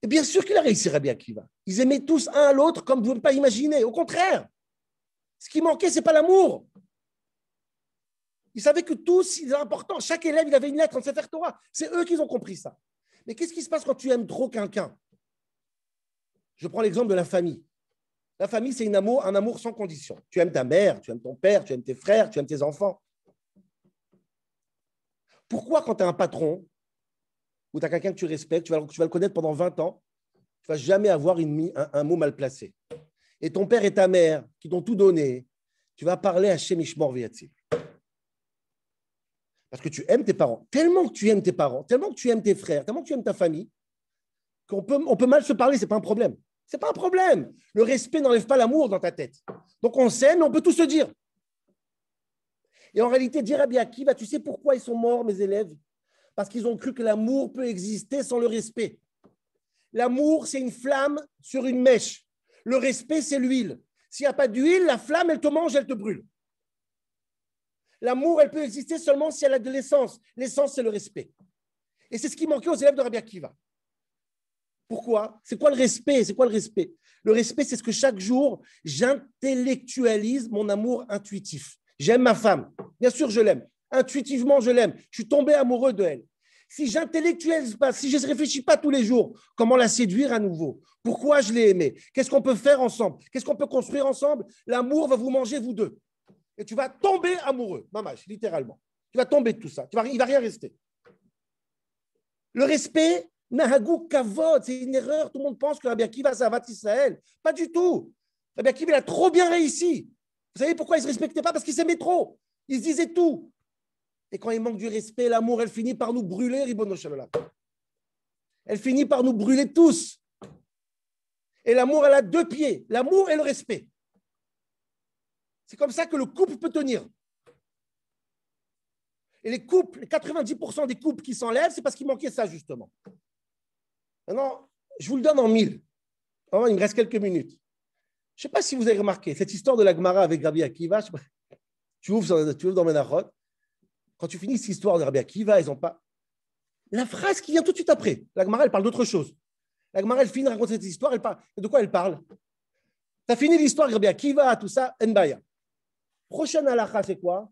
Et bien sûr qu'il a réussi, Rabbi Akiva. Ils aimaient tous un à l'autre comme vous ne pouvez pas imaginer. Au contraire, ce qui manquait, ce n'est pas l'amour. Ils savaient que tous, c'est important. Chaque élève, il avait une lettre en Sefer Torah. C'est eux qui ont compris ça. Mais qu'est-ce qui se passe quand tu aimes trop quelqu'un? Je prends l'exemple de la famille. La famille, c'est un amour sans condition. Tu aimes ta mère, tu aimes ton père, tu aimes tes frères, tu aimes tes enfants. Pourquoi, quand tu as un patron ou tu as quelqu'un que tu respectes, tu vas le connaître pendant 20 ans, tu ne vas jamais avoir un mot mal placé? Et ton père et ta mère qui t'ont tout donné, tu vas parler à Shem Ishmor V'Yatzil. Parce que tu aimes tes parents. Tellement que tu aimes tes parents, tellement que tu aimes tes frères, tellement que tu aimes ta famille, on peut mal se parler, ce n'est pas un problème. Ce n'est pas un problème. Le respect n'enlève pas l'amour dans ta tête. Donc on s'aime, on peut tout se dire. Et en réalité, dire Rabbi Akiva, tu sais pourquoi ils sont morts, mes élèves? Parce qu'ils ont cru que l'amour peut exister sans le respect. L'amour, c'est une flamme sur une mèche. Le respect, c'est l'huile. S'il n'y a pas d'huile, la flamme, elle te mange, elle te brûle. L'amour, elle peut exister seulement si elle a de l'essence. L'essence, c'est le respect. Et c'est ce qui manquait aux élèves de Rabbi Akiva. Pourquoi? C'est quoi le respect? C'est quoi le respect? Le respect, c'est ce que chaque jour, j'intellectualise mon amour intuitif. J'aime ma femme. Bien sûr, je l'aime. Intuitivement, je l'aime. Je suis tombé amoureux de elle. Si j'intellectualise pas, si je ne réfléchis pas tous les jours, comment la séduire à nouveau? Pourquoi je l'ai aimée? Qu'est-ce qu'on peut faire ensemble? Qu'est-ce qu'on peut construire ensemble? L'amour va vous manger, vous deux. Et tu vas tomber amoureux, mamash, littéralement. Tu vas tomber de tout ça. Il ne va rien rester. Le respect, Nahagu Kavod, c'est une erreur. Tout le monde pense que Rabbi Akiva, ça va Israël. Pas du tout. Rabbi Akiva, il a trop bien réussi. Vous savez pourquoi il ne se respectait pas? Parce qu'il s'aimait trop. Il se disait tout. Et quand il manque du respect, l'amour, elle finit par nous brûler, Ribono Shalala. Elle finit par nous brûler tous. Et l'amour, elle a 2 pieds. L'amour et le respect. C'est comme ça que le couple peut tenir. Et les couples, 90% des couples qui s'enlèvent, c'est parce qu'il manquait ça, justement. Maintenant, je vous le donne en 1000. Il me reste quelques minutes. Je ne sais pas si vous avez remarqué, cette histoire de la Gemara avec Rabbi Akiva, tu ouvres dans Menachot, quand tu finis cette histoire de Rabbi Akiva, ils n'ont pas... La phrase qui vient tout de suite après, la Gemara, elle parle d'autre chose. La Gemara, elle finit de raconter cette histoire, elle parle... De quoi elle parle? Tu as fini l'histoire de Rabbi Akiva, tout ça, Enbaya. Prochaine halakha, c'est quoi?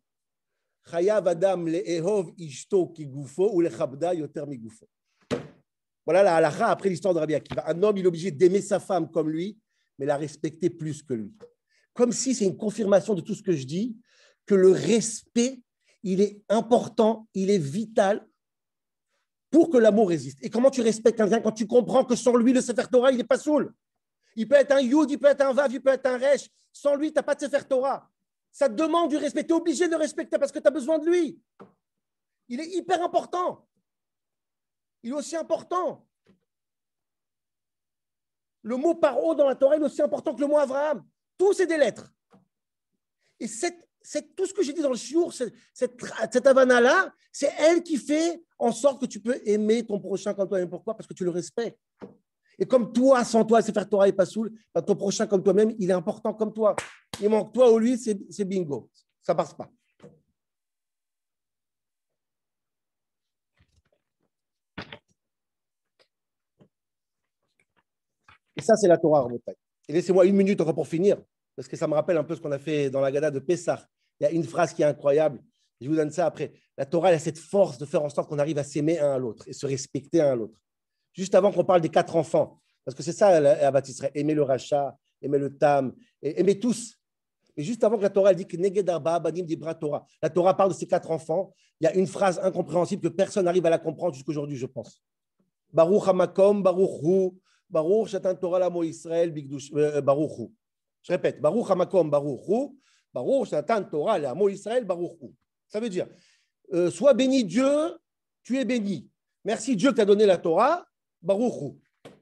Chayav adam le'ehov ishto ki gufo ou lechabda yoter mi gufo. Voilà la halakha après l'histoire de Rabbi Akiva. Un homme, il est obligé d'aimer sa femme comme lui, mais la respecter plus que lui. Comme si c'est une confirmation de tout ce que je dis, que le respect, il est important, il est vital pour que l'amour existe. Et comment tu respectes quelqu'un quand tu comprends que sans lui, le Sefer Torah, il n'est pas saoul? Il peut être un Yud, il peut être un Vav, il peut être un Resh. Sans lui, tu n'as pas de Sefer Torah. Ça te demande du respect. Tu es obligé de le respecter parce que tu as besoin de lui. Il est hyper important. Il est aussi important. Le mot paro dans la Torah est aussi important que le mot Abraham. Tout, c'est des lettres. Et c'est tout ce que j'ai dit dans le shiur, cette havana-là, c'est elle qui fait en sorte que tu peux aimer ton prochain comme toi-même. Pourquoi? Parce que tu le respectes. Et comme toi, sans toi, c'est faire Torah et pas soul, ton prochain comme toi-même, il est important comme toi. Il manque toi ou lui, c'est bingo. Ça ne passe pas. Et ça, c'est la Torah, Rabotai. Et laissez-moi une minute encore pour finir, parce que ça me rappelle un peu ce qu'on a fait dans la Gada de Pessah. Il y a une phrase qui est incroyable. Je vous donne ça après. La Torah, elle a cette force de faire en sorte qu'on arrive à s'aimer un à l'autre et se respecter un à l'autre. Juste avant qu'on parle des 4 enfants, parce que c'est ça, la bâtisserie, aimer le rachat, aimer le tam, aimer tous. Et juste avant que la Torah elle dit que Neged Arba Banim Dibra Torah, la Torah parle de ces 4 enfants, il y a une phrase incompréhensible que personne n'arrive à la comprendre jusqu'aujourd'hui, je pense. Baruch Hamakom, Baruch Hu, Baruch Shatan Torah Lamo Israël, Bigdush, Baruch Hu. Je répète, Baruch Hamakom, Baruch Hu, Baruch Shatan Torah Lamo Israël, Baruch Hu. Ça veut dire, sois béni Dieu, tu es béni. Merci Dieu que tu as donné la Torah, Baruch Hu.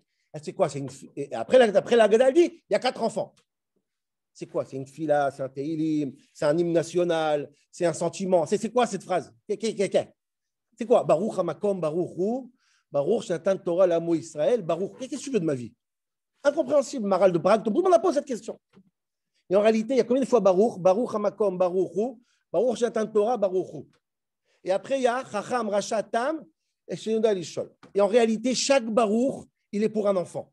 C'est quoi? Après la Gada, elle dit, il y a 4 enfants. C'est quoi? C'est une fila, c'est un teilim, c'est un hymne national, c'est un sentiment. C'est quoi cette phrase? C'est quoi? Baruch Hamakom, Baruch Hu, Baruch Shatan Torah Lamo Israël, Baruch. Qu'est-ce que tu veux de ma vie? Incompréhensible, Maral de Prague. Tout le monde a posé cette question. Et en réalité, il y a combien de fois Baruch? Baruch Hamakom, Baruch Hu, Baruch Shatan Torah, Baruch Hu. Et après, il y a Chacham, Rasha, Tam, et Shenoda Lishol. Et en réalité, chaque Baruch, il est pour un enfant.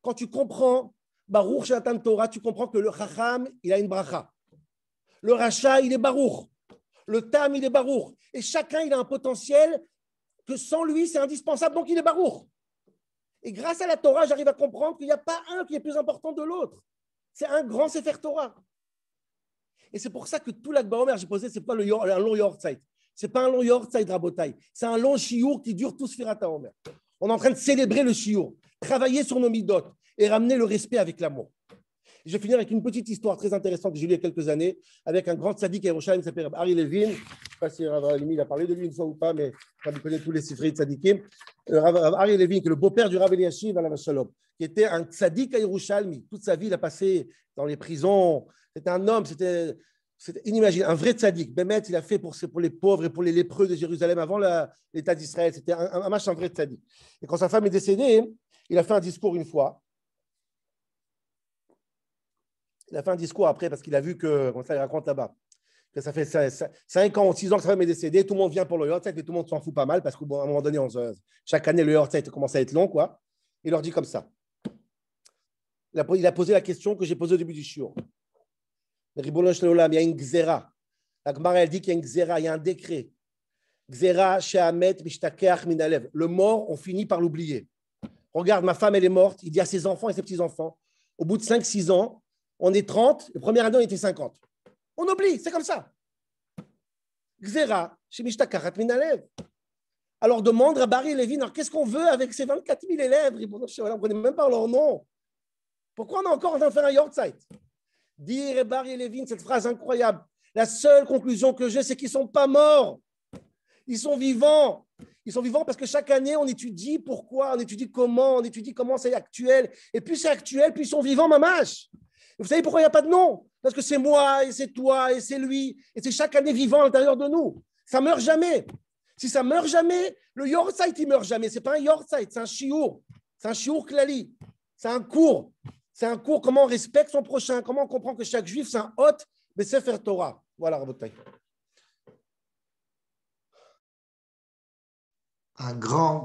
Quand tu comprends Baruch Shatan Torah, tu comprends que le Chacham, il a une bracha. Le Rasha, il est Baruch. Le Tam, il est Baruch. Et chacun, il a un potentiel que sans lui, c'est indispensable, donc il est Baruch. Et grâce à la Torah, j'arrive à comprendre qu'il n'y a pas un qui est plus important de l'autre. C'est un grand Sefer Torah. Et c'est pour ça que tout l'Akba Omer, j'ai posé, ce n'est pas un long Yortzeit. Ce n'est pas un long Yortzeit, Rabotai. C'est un long Shiur qui dure tout Sfirata Omer. On est en train de célébrer le Shiur, travailler sur nos midot et ramener le respect avec l'amour. Je vais finir avec une petite histoire très intéressante que j'ai lue il y a quelques années avec un grand tzaddik à Yerushalayim qui s'appelle Ari Levin. Je ne sais pas si Rav Alimi a parlé de lui une fois ou pas, mais vous connaissez tous les sifrei tzaddikim. Ari Levin, qui est le beau-père du Rav Eliashiv à la Shalom, qui était un tzaddik à Yerushalayim. Toute sa vie, il a passé dans les prisons. C'était un homme, c'était inimaginable, un vrai tzaddik. Bémet, il a fait pour les pauvres et pour les lépreux de Jérusalem avant l'État d'Israël. C'était un vrai tzaddik. Et quand sa femme est décédée, il a fait un discours une fois. Il a fait un discours après parce qu'il a vu que, comme ça il raconte là-bas, que ça fait 5 ans ou 6 ans que sa femme est décédée, tout le monde vient pour le Yortzeit et tout le monde s'en fout pas mal parce qu'à un moment donné, chaque année, le Yortzeit commence à être long, quoi. Il leur dit comme ça. Il a posé la question que j'ai posée au début du shiur. Ribono shel olam, il y a une gzera. La Gemara, elle dit qu'il y a une gzera, il y a un décret. Gzera she'amet mishtakeach min halev. Le mort, on finit par l'oublier. Regarde, ma femme, elle est morte. Il dit à ses enfants et ses petits-enfants, au bout de 5-6 ans, on est 30, le premier année, on était 50. On oublie, c'est comme ça. Gzera, chez Mishtakachat Minalev. Alors demande à Barry Levin, alors qu'est-ce qu'on veut avec ces 24 000 élèves? On ne connaît même pas leur nom. Pourquoi on est encore en train de faire un Yortzeit? Dire Barry Levin, cette phrase incroyable. La seule conclusion que j'ai, c'est qu'ils ne sont pas morts. Ils sont vivants. Ils sont vivants parce que chaque année, on étudie pourquoi, on étudie comment c'est actuel. Et plus c'est actuel, plus ils sont vivants, mamache. Vous savez pourquoi il n'y a pas de nom? Parce que c'est moi, et c'est toi, et c'est lui, et c'est chaque année vivant à l'intérieur de nous. Ça ne meurt jamais. Si ça ne meurt jamais, le Yortzeit, il ne meurt jamais. Ce n'est pas un Yortzeit, c'est un shiur. C'est un shiur klali. C'est un cours. C'est un cours comment on respecte son prochain, comment on comprend que chaque juif, c'est un hôte de Sefer Torah. Voilà, Rabotai. Un grand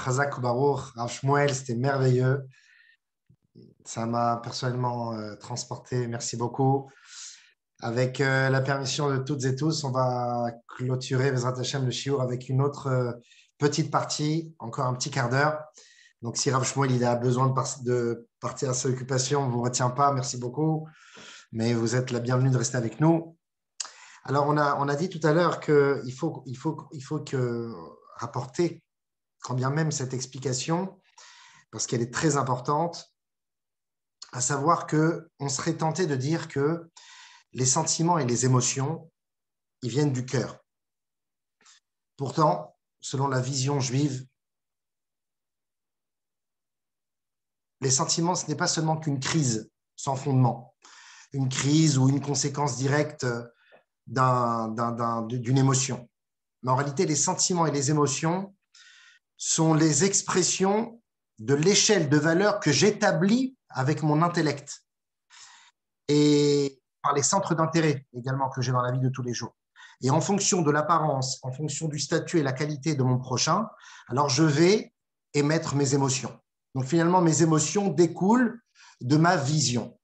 Chazak Baruch, Rav Shmuel, c'était merveilleux. Ça m'a personnellement transporté. Merci beaucoup. Avec la permission de toutes et tous, on va clôturer Bezrat Hashem le shiur avec une autre petite partie, encore un petit quart d'heure. Donc, si Rav Shmuel il a besoin de partir à sa occupation, on ne vous retient pas. Merci beaucoup. Mais vous êtes la bienvenue de rester avec nous. Alors, on a dit tout à l'heure qu'il faut que rapporter, quand bien même cette explication, parce qu'elle est très importante, à savoir qu'on serait tenté de dire que les sentiments et les émotions, ils viennent du cœur. Pourtant, selon la vision juive, les sentiments, ce n'est pas seulement qu'une crise sans fondement, une crise ou une conséquence directe d'une émotion. Mais en réalité, les sentiments et les émotions sont les expressions de l'échelle de valeur que j'établis avec mon intellect et par les centres d'intérêt également que j'ai dans la vie de tous les jours. Et en fonction de l'apparence, en fonction du statut et la qualité de mon prochain, alors je vais émettre mes émotions. Donc finalement, mes émotions découlent de ma vision.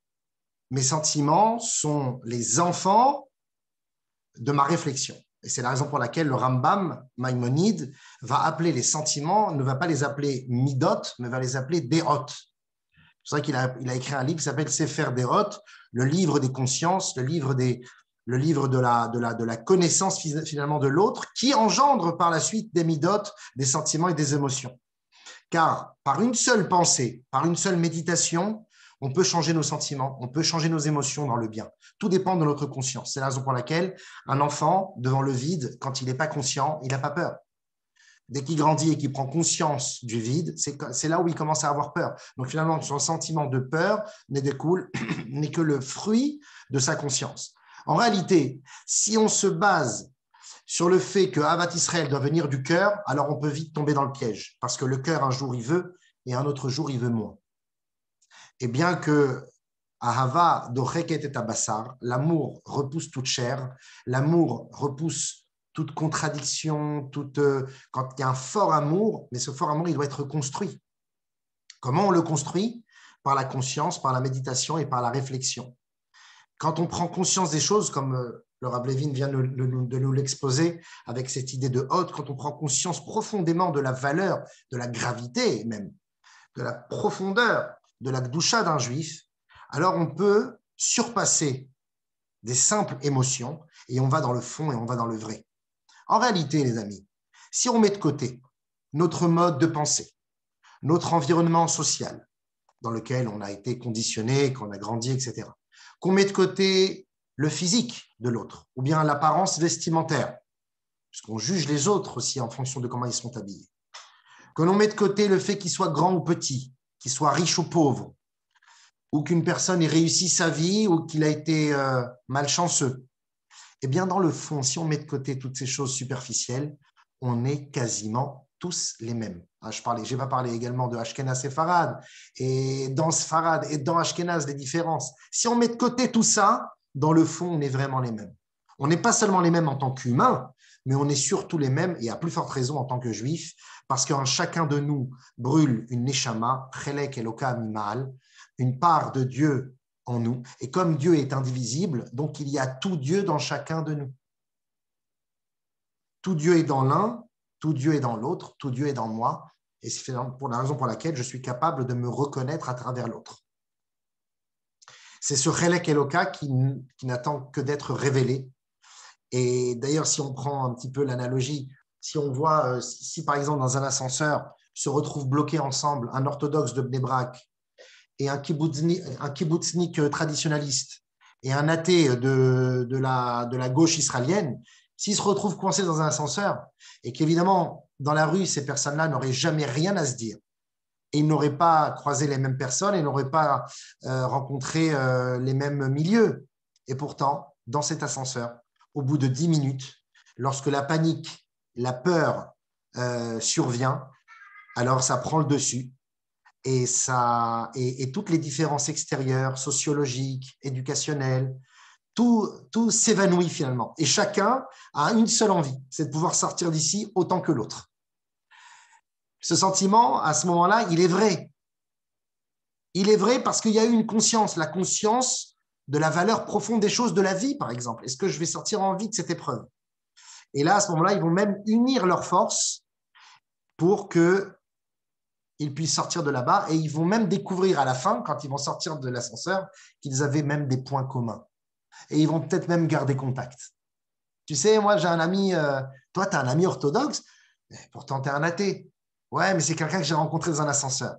Mes sentiments sont les enfants de ma réflexion. Et c'est la raison pour laquelle le Rambam, Maïmonide, va appeler les sentiments, ne va pas les appeler midot, mais va les appeler deot. C'est vrai qu'il a écrit un livre qui s'appelle Sefer Deot, le livre des consciences, le livre de la connaissance finalement de l'autre, qui engendre par la suite des midot, des sentiments et des émotions. Car par une seule pensée, par une seule méditation, on peut changer nos sentiments, on peut changer nos émotions dans le bien. Tout dépend de notre conscience. C'est la raison pour laquelle un enfant, devant le vide, quand il n'est pas conscient, il n'a pas peur. Dès qu'il grandit et qu'il prend conscience du vide, c'est là où il commence à avoir peur. Donc finalement, son sentiment de peur n'est que le fruit de sa conscience. En réalité, si on se base sur le fait que Ahavat Israël doit venir du cœur, alors on peut vite tomber dans le piège, parce que le cœur, un jour, il veut, et un autre jour, il veut moins. Et bien que Ahava docheket et abassar, l'amour repousse toute chair, l'amour repousse toute contradiction, quand il y a un fort amour, mais ce fort amour, il doit être construit. Comment on le construit? Par la conscience, par la méditation et par la réflexion. Quand on prend conscience des choses, comme le Rav Levin vient de nous l'exposer avec cette idée de Hod, quand on prend conscience profondément de la valeur, de la gravité même, de la profondeur de la Gdusha d'un juif, alors on peut surpasser des simples émotions et on va dans le fond et on va dans le vrai. En réalité, les amis, si on met de côté notre mode de pensée, notre environnement social dans lequel on a été conditionné, qu'on a grandi, etc., qu'on met de côté le physique de l'autre ou bien l'apparence vestimentaire, puisqu'on juge les autres aussi en fonction de comment ils sont habillés, que l'on met de côté le fait qu'il soit grand ou petit, qu'il soit riche ou pauvre, ou qu'une personne ait réussi sa vie ou qu'il a été malchanceux. Eh bien, dans le fond, si on met de côté toutes ces choses superficielles, on est quasiment tous les mêmes. Je vais pas parler également de Ashkenaz et Farad, et dans Sfarad et dans Ashkenaz, les différences. Si on met de côté tout ça, dans le fond, on est vraiment les mêmes. On n'est pas seulement les mêmes en tant qu'humains, mais on est surtout les mêmes, et à plus forte raison en tant que juifs, parce qu'en chacun de nous brûle une neshama, chelek eloka mimal, une part de Dieu en nous. Et comme Dieu est indivisible, donc il y a tout Dieu dans chacun de nous. Tout Dieu est dans l'un, tout Dieu est dans l'autre, tout Dieu est dans moi. Et c'est pour la raison pour laquelle je suis capable de me reconnaître à travers l'autre. C'est ce Chelek Eloka qui n'attend que d'être révélé. Et d'ailleurs, si on prend un petit peu l'analogie, si on voit, si par exemple dans un ascenseur se retrouvent bloqués ensemble un orthodoxe de Bnei Brak et un kibbutznik traditionnaliste et un athée de la gauche israélienne, s'ils se retrouvent coincés dans un ascenseur et qu'évidemment, dans la rue, ces personnes-là n'auraient jamais rien à se dire et ils n'auraient pas croisé les mêmes personnes et n'auraient pas rencontré les mêmes milieux. Et pourtant, dans cet ascenseur, au bout de 10 minutes, lorsque la panique, la peur survient, alors ça prend le dessus. Et toutes les différences extérieures, sociologiques, éducationnelles, tout s'évanouit finalement. Et chacun a une seule envie, c'est de pouvoir sortir d'ici autant que l'autre. Ce sentiment, à ce moment-là, il est vrai. Il est vrai parce qu'il y a eu une conscience, la conscience de la valeur profonde des choses de la vie, par exemple. Est-ce que je vais sortir en vie de cette épreuve? Et là, à ce moment-là, ils vont même unir leurs forces pour qu'ils puissent sortir de là-bas. Et ils vont même découvrir à la fin, quand ils vont sortir de l'ascenseur, qu'ils avaient même des points communs. Et ils vont peut-être même garder contact. Tu sais, moi, j'ai un ami, toi, tu as un ami orthodoxe, pourtant, tu es un athée. Ouais, mais c'est quelqu'un que j'ai rencontré dans un ascenseur.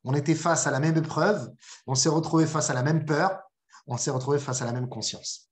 On était face à la même épreuve, on s'est retrouvé face à la même peur, on s'est retrouvé face à la même conscience.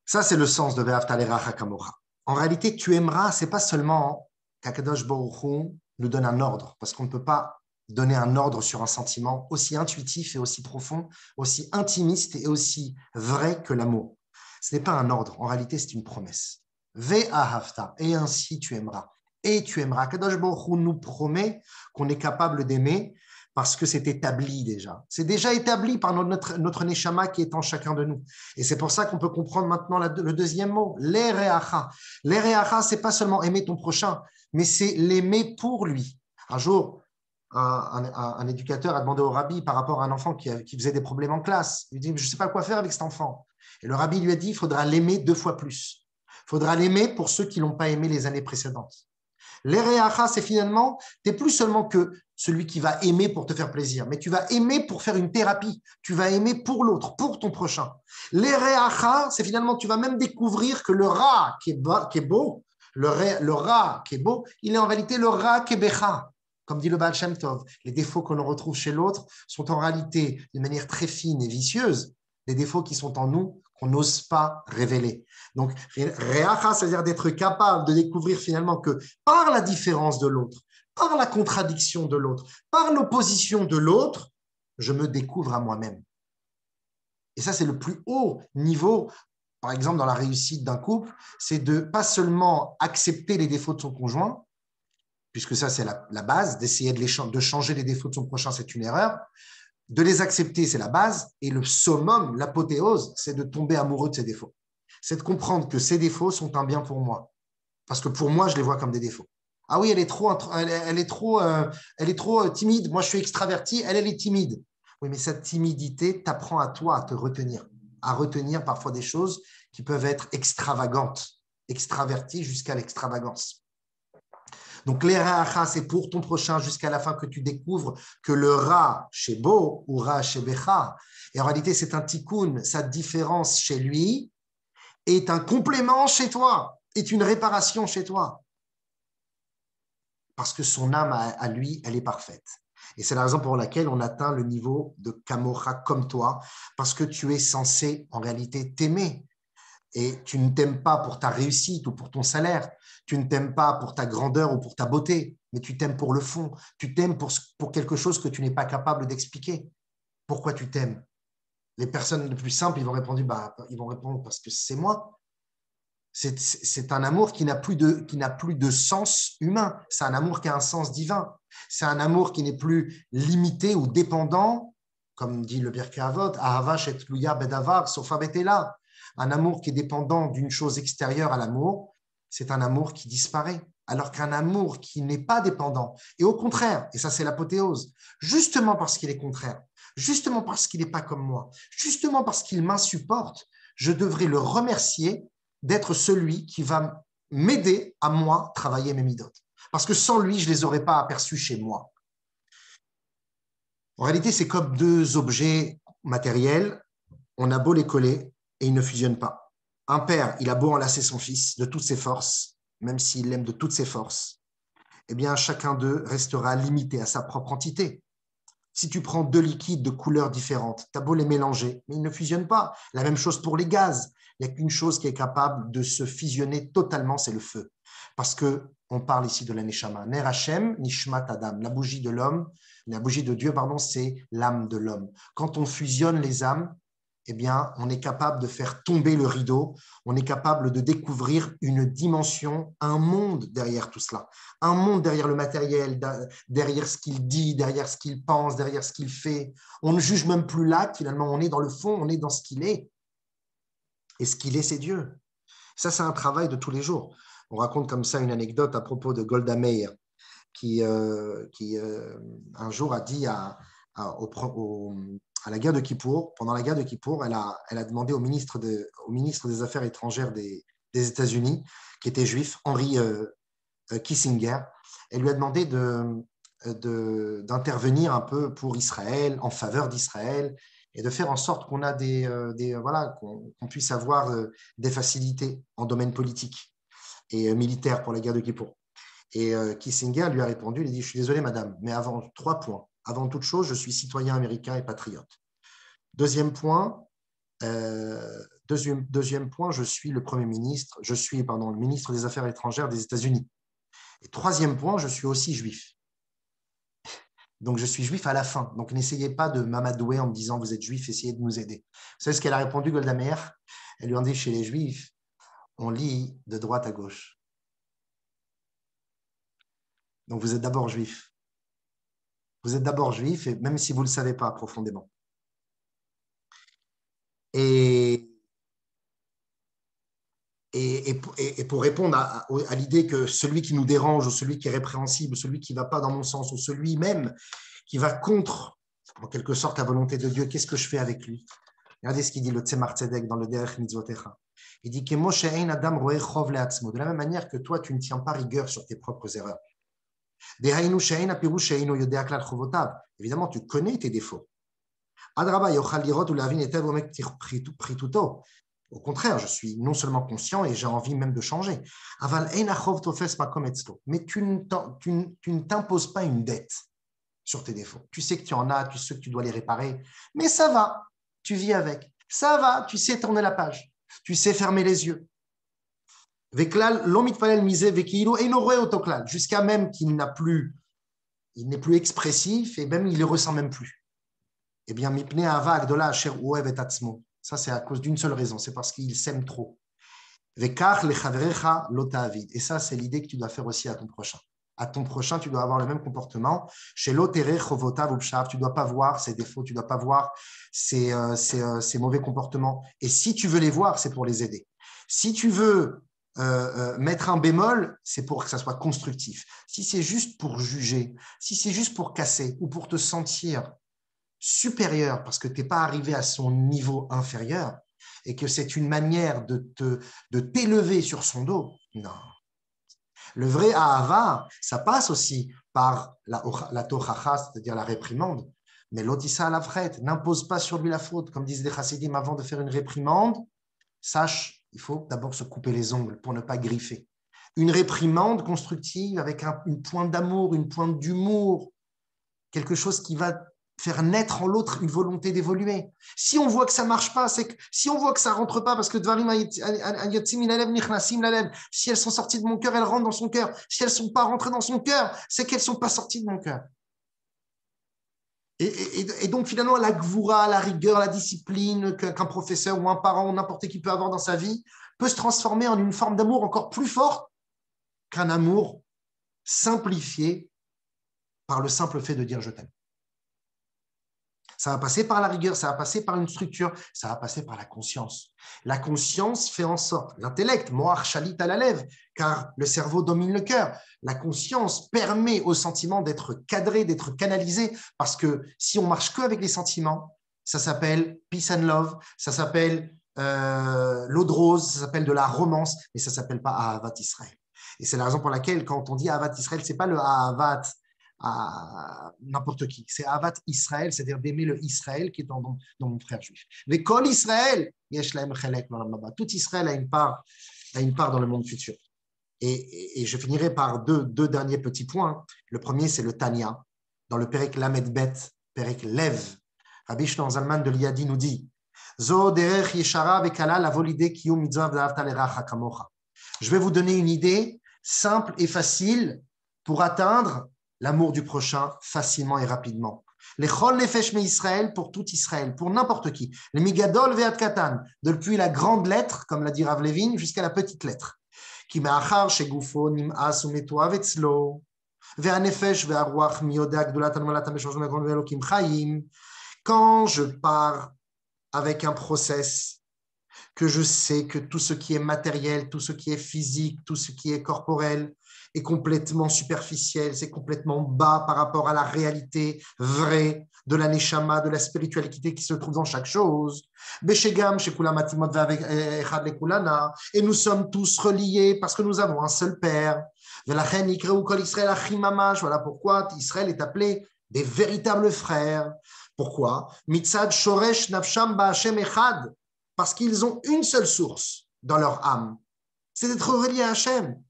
Ça, c'est le sens de Ve'ahavta l'iracha kamocha. En réalité, tu aimeras, ce n'est pas seulement qu'Akadosh Baruch Hu nous donne un ordre, parce qu'on ne peut pas donner un ordre sur un sentiment aussi intuitif et aussi profond, aussi intimiste et aussi vrai que l'amour. Ce n'est pas un ordre, en réalité, c'est une promesse. Ve'ahavta, et ainsi tu aimeras. Et tu aimeras. Akadosh Baruch Hu nous promet qu'on est capable d'aimer parce que c'est établi déjà. C'est déjà établi par notre neshama qui est en chacun de nous. Et c'est pour ça qu'on peut comprendre maintenant le deuxième mot, l'ereacha. L'ereacha, ce n'est pas seulement aimer ton prochain, mais c'est l'aimer pour lui. Un jour, un éducateur a demandé au rabbi par rapport à un enfant qui faisait des problèmes en classe. Il dit, je ne sais pas quoi faire avec cet enfant. Et le rabbi lui a dit, il faudra l'aimer 2 fois plus. Il faudra l'aimer pour ceux qui ne l'ont pas aimé les années précédentes. L'ereacha, c'est finalement, tu n'es plus seulement que celui qui va aimer pour te faire plaisir, mais tu vas aimer pour faire une thérapie. Tu vas aimer pour l'autre, pour ton prochain. L'ereacha, c'est finalement, tu vas même découvrir que le ra qui est beau, le ra qui est beau, il est en réalité le ra qui est becha. Comme dit le Baal Shem Tov, les défauts que l'on retrouve chez l'autre sont en réalité, d'une manière très fine et vicieuse, des défauts qui sont en nous, qu'on n'ose pas révéler. Donc, Reacha, c'est-à-dire d'être capable de découvrir finalement que par la différence de l'autre, par la contradiction de l'autre, par l'opposition de l'autre, je me découvre à moi-même. Et ça, c'est le plus haut niveau, par exemple, dans la réussite d'un couple, c'est de pas seulement accepter les défauts de son conjoint, puisque ça, c'est la base, d'essayer de changer les défauts de son prochain, c'est une erreur. De les accepter, c'est la base. Et le summum, l'apothéose, c'est de tomber amoureux de ces défauts. C'est de comprendre que ces défauts sont un bien pour moi. Parce que pour moi, je les vois comme des défauts. Ah oui, elle est trop timide. Moi, je suis extraverti. Elle est timide. Oui, mais cette timidité t'apprend à toi à retenir parfois des choses qui peuvent être extravagantes, extraverties jusqu'à l'extravagance. Donc, les Reacha, c'est pour ton prochain jusqu'à la fin que tu découvres que le Ra chez Bo ou Ra chez Becha, et en réalité, c'est un tikkun, sa différence chez lui est un complément chez toi, est une réparation chez toi. Parce que son âme à lui, elle est parfaite. Et c'est la raison pour laquelle on atteint le niveau de Kamocha comme toi, parce que tu es censé en réalité t'aimer. Et tu ne t'aimes pas pour ta réussite ou pour ton salaire, tu ne t'aimes pas pour ta grandeur ou pour ta beauté, mais tu t'aimes pour le fond, tu t'aimes pour quelque chose que tu n'es pas capable d'expliquer. Pourquoi tu t'aimes? Les personnes les plus simples, ils vont répondre parce que c'est moi. C'est un amour qui n'a plus de sens humain, c'est un amour qui a un sens divin, c'est un amour qui n'est plus limité ou dépendant, comme dit le Pirkei Avot, Ahava shet tluya bedavar sofa betela. Un amour qui est dépendant d'une chose extérieure à l'amour, c'est un amour qui disparaît. Alors qu'un amour qui n'est pas dépendant, et au contraire, et ça c'est l'apothéose, justement parce qu'il est contraire, justement parce qu'il n'est pas comme moi, justement parce qu'il m'insupporte, je devrais le remercier d'être celui qui va m'aider à moi travailler mes midotes. Parce que sans lui, je ne les aurais pas aperçus chez moi. En réalité, c'est comme 2 objets matériels, on a beau les coller, et ils ne fusionnent pas. Un père, il a beau enlacer son fils de toutes ses forces, même s'il l'aime de toutes ses forces, eh bien, chacun d'eux restera limité à sa propre entité. Si tu prends 2 liquides de couleurs différentes, tu as beau les mélanger, mais ils ne fusionnent pas. La même chose pour les gaz. Il n'y a qu'une chose qui est capable de se fusionner totalement, c'est le feu. Parce qu'on parle ici de la Neshama. Ner Hashem, Nishmat Adam. La bougie de l'homme, la bougie de Dieu, c'est l'âme de l'homme. Quand on fusionne les âmes, eh bien, on est capable de faire tomber le rideau, on est capable de découvrir une dimension, un monde derrière tout cela, un monde derrière le matériel, derrière ce qu'il dit, derrière ce qu'il pense, derrière ce qu'il fait. On ne juge même plus l'acte, finalement, on est dans le fond, on est dans ce qu'il est. Et ce qu'il est, c'est Dieu. Ça, c'est un travail de tous les jours. On raconte comme ça une anecdote à propos de Golda Meir, qui un jour a dit à la guerre de Kippour, pendant la guerre de Kippour, elle a demandé au ministre des Affaires étrangères des États-Unis, qui était juif, Henry Kissinger, elle lui a demandé d'intervenir un peu pour Israël, en faveur d'Israël, et de faire en sorte qu'on a qu'on puisse avoir des facilités en domaine politique et militaire pour la guerre de Kippour. Et Kissinger lui a répondu, il a dit, je suis désolé madame, mais avant 3 points. Avant toute chose, je suis citoyen américain et patriote. Deuxième point, je suis le Premier ministre, le ministre des Affaires étrangères des États-Unis. Et troisième point, je suis aussi juif. Donc, je suis juif à la fin. Donc, n'essayez pas de m'amadouer en me disant vous êtes juif, essayez de nous aider. Vous savez ce qu'elle a répondu, Golda Meir? Elle lui a dit chez les juifs, on lit de droite à gauche. Donc, vous êtes d'abord juif. Vous êtes d'abord juif, et même si vous ne le savez pas profondément. Et pour répondre à l'idée que celui qui nous dérange, ou celui qui est répréhensible, ou celui qui ne va pas dans mon sens, ou celui même qui va contre, en quelque sorte, la volonté de Dieu, qu'est-ce que je fais avec lui? Regardez ce qu'il dit le Tzemar Tzedek dans le Derech Mitzvotecha. Il dit de la même manière que toi, tu ne tiens pas rigueur sur tes propres erreurs. Évidemment, tu connais tes défauts. Au contraire, je suis non seulement conscient et j'ai envie même de changer. Mais tu ne t'imposes pas une dette sur tes défauts. Tu sais que tu en as, tu sais que tu dois les réparer, mais ça va, tu vis avec. Ça va, tu sais tourner la page, tu sais fermer les yeux. Jusqu'à même qu'il n'est plus expressif et même il ne le ressent même plus. Eh bien, ça, c'est à cause d'une seule raison, c'est parce qu'il s'aime trop. Et ça, c'est l'idée que tu dois faire aussi à ton prochain. À ton prochain, tu dois avoir le même comportement. Chez l'otere chovota vupshav, tu ne dois pas voir ses défauts, tu ne dois pas voir ses mauvais comportements. Et si tu veux les voir, c'est pour les aider. Si tu veux mettre un bémol, c'est pour que ça soit constructif. Si c'est juste pour juger, si c'est juste pour casser ou pour te sentir supérieur parce que tu n'es pas arrivé à son niveau inférieur et que c'est une manière de t'élever sur son dos, non. Le vrai ahava, ça passe aussi par la tochacha, c'est-à-dire la réprimande, mais l'otissa à la frette, n'impose pas sur lui la faute. Comme disent les chassidim, avant de faire une réprimande, sache, il faut d'abord se couper les ongles pour ne pas griffer. Une réprimande constructive avec une pointe d'amour, une pointe d'humour, quelque chose qui va faire naître en l'autre une volonté d'évoluer. Si on voit que ça ne marche pas, si on voit que ça ne rentre pas, parce que si elles sont sorties de mon cœur, elles rentrent dans son cœur. Si elles ne sont pas rentrées dans son cœur, c'est qu'elles ne sont pas sorties de mon cœur. Et donc finalement, la gvoura, la rigueur, la discipline qu'un professeur ou un parent ou n'importe qui peut avoir dans sa vie peut se transformer en une forme d'amour encore plus forte qu'un amour simplifié par le simple fait de dire je t'aime. Ça va passer par la rigueur, ça va passer par une structure, ça va passer par la conscience. La conscience fait en sorte, l'intellect, moar shalit à la lèvre, car le cerveau domine le cœur. La conscience permet au sentiment d'être cadré, d'être canalisé, parce que si on marche que avec les sentiments, ça s'appelle peace and love, ça s'appelle l'eau de rose, ça s'appelle de la romance, mais ça ne s'appelle pas Ahavat Israël. Et c'est la raison pour laquelle, quand on dit Ahavat Israël, ce n'est pas le Ahavat à n'importe qui. C'est Ahavat Israël, c'est-à-dire d'aimer le Israël qui est dans mon frère juif. Mais Kol Israël, tout Israël a une part dans le monde futur. Et je finirai par deux derniers petits points. Le premier, c'est le Tanya. Dans le Perek Lamed Bet, Perek Lev, Rabbi Shlomo Zalman de Liadi nous dit Zo derech yeshara vekala lavolide kiyum mitzvah v'ahavta l'eracha kamocha. Je vais vous donner une idée simple et facile pour atteindre l'amour du prochain facilement et rapidement. Les chol nefesh me Israël pour tout Israël, pour n'importe qui. Les migadol ve'at katan, depuis la grande lettre, comme l'a dit Rav Levin, jusqu'à la petite lettre. Ki me'achar shegufo nim'as u'metoav etzlo, ve'anefesh ve'aruach miyoda gdolat anmalat ha'meshorshon ha'gon ve'elokim chayim. Quand je pars avec un process, que je sais que tout ce qui est matériel, tout ce qui est physique, tout ce qui est corporel, est complètement superficiel, c'est complètement bas par rapport à la réalité vraie de la neshama, de la spiritualité qui se trouve dans chaque chose. Et nous sommes tous reliés parce que nous avons un seul Père. Voilà pourquoi Israël est appelé des véritables frères. Pourquoi? Parce qu'ils ont une seule source dans leur âme, c'est d'être reliés à Hachem.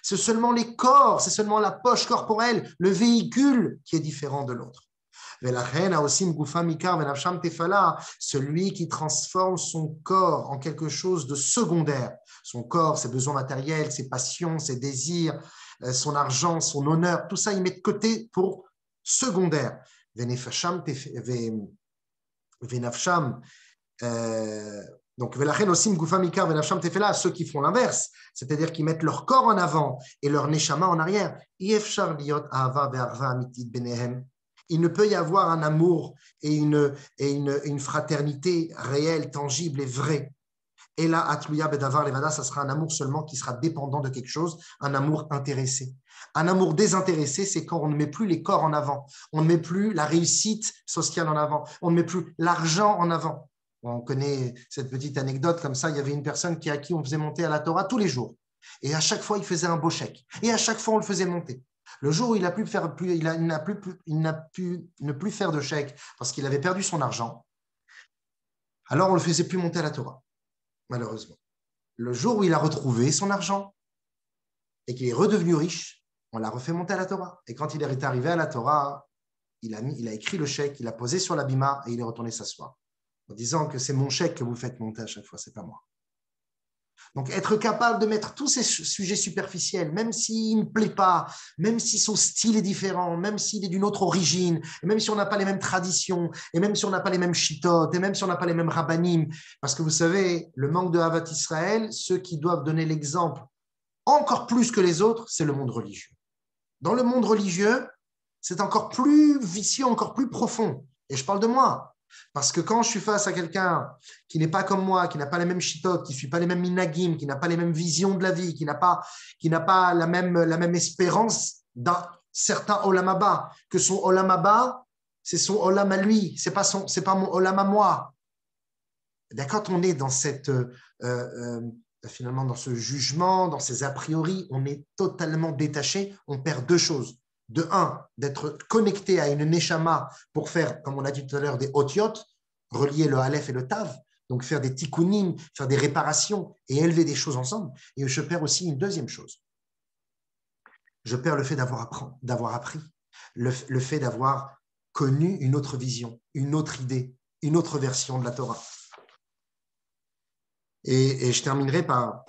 C'est seulement les corps, c'est seulement la poche corporelle, le véhicule qui est différent de l'autre. Celui qui transforme son corps en quelque chose de secondaire. Son corps, ses besoins matériels, ses passions, ses désirs, son argent, son honneur, tout ça, il met de côté pour secondaire. Donc, ceux qui font l'inverse, c'est-à-dire qui mettent leur corps en avant et leur neshama en arrière. Il ne peut y avoir un amour et une fraternité réelle, tangible et vraie. Et là, Atluya Bedavar Levada, ça sera un amour seulement qui sera dépendant de quelque chose, un amour intéressé. Un amour désintéressé, c'est quand on ne met plus les corps en avant, on ne met plus la réussite sociale en avant, on ne met plus l'argent en avant. On connaît cette petite anecdote comme ça, il y avait une personne à qui on faisait monter à la Torah tous les jours. Et à chaque fois, il faisait un beau chèque. Et à chaque fois, on le faisait monter. Le jour où il n'a pu ne plus faire de chèque parce qu'il avait perdu son argent, alors on ne le faisait plus monter à la Torah, malheureusement. Le jour où il a retrouvé son argent et qu'il est redevenu riche, on l'a refait monter à la Torah. Et quand il est arrivé à la Torah, il a écrit le chèque, il l'a posé sur la bima et il est retourné s'asseoir en disant que c'est mon chèque que vous faites monter à chaque fois, c'est pas moi. Donc, être capable de mettre tous ces sujets superficiels, même s'il ne plaît pas, même si son style est différent, même s'il est d'une autre origine, même si on n'a pas les mêmes traditions, et même si on n'a pas les mêmes chitotes, et même si on n'a pas les mêmes rabbanim, parce que vous savez, le manque de Havat Israël, ceux qui doivent donner l'exemple encore plus que les autres, c'est le monde religieux. Dans le monde religieux, c'est encore plus vicieux, encore plus profond. Et je parle de moi. Parce que quand je suis face à quelqu'un qui n'est pas comme moi, qui n'a pas les mêmes chitotes, qui ne suit pas les mêmes minagim, qui n'a pas les mêmes visions de la vie, qui n'a pas la même espérance d'un certain olam haba, que son olam haba, c'est son olam à lui, c'est pas mon olam à moi. Quand on est dans finalement dans ce jugement, dans ces a priori, on est totalement détaché, on perd deux choses. De un, d'être connecté à une neshama pour faire, comme on a dit tout à l'heure, des otiot, relier le aleph et le tav, donc faire des tikkunim, faire des réparations et élever des choses ensemble. Et je perds aussi une deuxième chose. Je perds le fait d'avoir appris, le fait d'avoir connu une autre vision, une autre idée, une autre version de la Torah. Et je terminerai par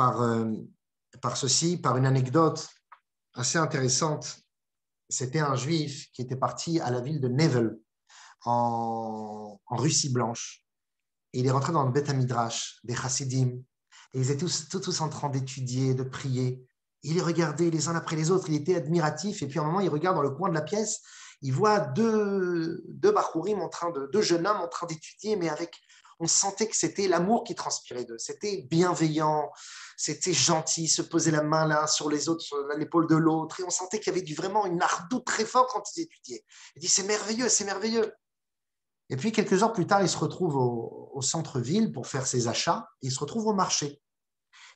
ceci, par une anecdote assez intéressante. C'était un juif qui était parti à la ville de Nevel, en Russie blanche. Et il est rentré dans le Beth Midrash des Chassidim. Et ils étaient tous en train d'étudier, de prier. Il les regardait les uns après les autres. Il était admiratif. Et puis à un moment, il regarde dans le coin de la pièce. Il voit deux bachourim, deux jeunes hommes en train d'étudier, mais on sentait que c'était l'amour qui transpirait d'eux. C'était bienveillant, c'était gentil, se poser la main l'un sur les autres, sur l'épaule de l'autre. Et on sentait qu'il y avait vraiment une ardeur très forte quand ils étudiaient. Il dit, c'est merveilleux, c'est merveilleux. Et puis, quelques heures plus tard, il se retrouve au centre-ville pour faire ses achats. Il se retrouve au marché.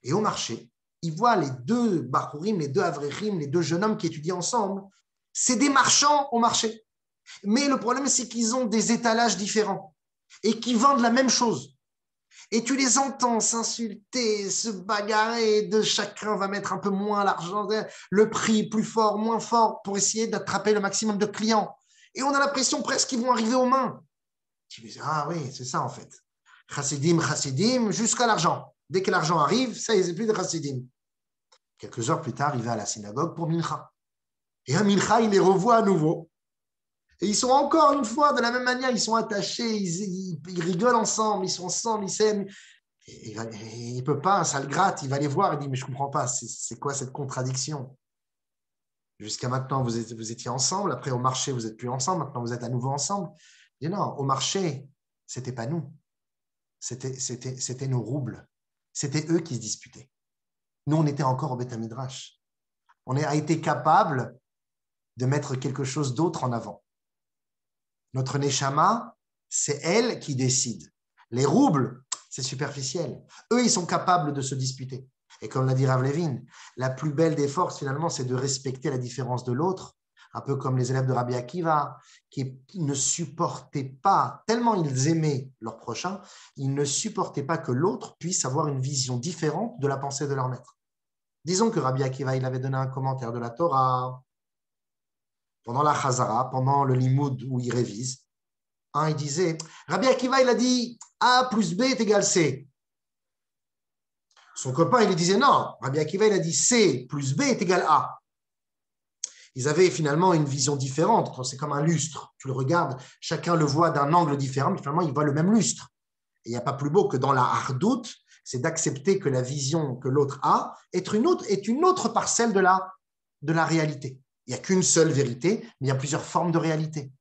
Et au marché, il voit les deux bachourim, les deux avrechim, les deux jeunes hommes qui étudient ensemble. C'est des marchands au marché. Mais le problème, c'est qu'ils ont des étalages différents et qui vendent la même chose. Et tu les entends s'insulter, se bagarrer, de chacun va mettre un peu moins l'argent, le prix plus fort, moins fort, pour essayer d'attraper le maximum de clients. Et on a l'impression presque qu'ils vont arriver aux mains. Tu dis, ah oui, c'est ça en fait. Chassidim, jusqu'à l'argent. Dès que l'argent arrive, ça y est, c'est plus de chassidim. Quelques heures plus tard, il va à la synagogue pour Mincha. Et à Mincha, il les revoit à nouveau. Et ils sont encore une fois de la même manière, ils sont attachés, ils rigolent ensemble, ils sont ensemble, ils s'aiment. Et il ne peut pas, ça le gratte, il va les voir, il dit, mais je ne comprends pas, c'est quoi cette contradiction? Jusqu'à maintenant, vous étiez ensemble, après au marché, vous n'êtes plus ensemble, maintenant vous êtes à nouveau ensemble. Il dit, non, au marché, ce n'était pas nous, c'était nos roubles, c'était eux qui se disputaient. Nous, on était encore au Beth Midrash. On a été capable de mettre quelque chose d'autre en avant. Notre neshama, c'est elle qui décide. Les roubles, c'est superficiel. Eux, ils sont capables de se disputer. Et comme l'a dit Rav Levin, la plus belle des forces, finalement, c'est de respecter la différence de l'autre, un peu comme les élèves de Rabbi Akiva, qui ne supportaient pas, tellement ils aimaient leur prochain, ils ne supportaient pas que l'autre puisse avoir une vision différente de la pensée de leur maître. Disons que Rabbi Akiva, il avait donné un commentaire de la Torah pendant la Chazara, pendant le Limoud où il révise. Il disait, Rabbi Akiva, il a dit A plus B est égal C. Son copain, il lui disait non, Rabbi Akiva, il a dit C plus B est égal A. Ils avaient finalement une vision différente. C'est comme un lustre. Tu le regardes, chacun le voit d'un angle différent, mais finalement, il voit le même lustre. Et il n'y a pas plus beau que dans la hardoute, c'est d'accepter que la vision que l'autre a est une autre parcelle de la réalité. Il n'y a qu'une seule vérité, mais il y a plusieurs formes de réalité.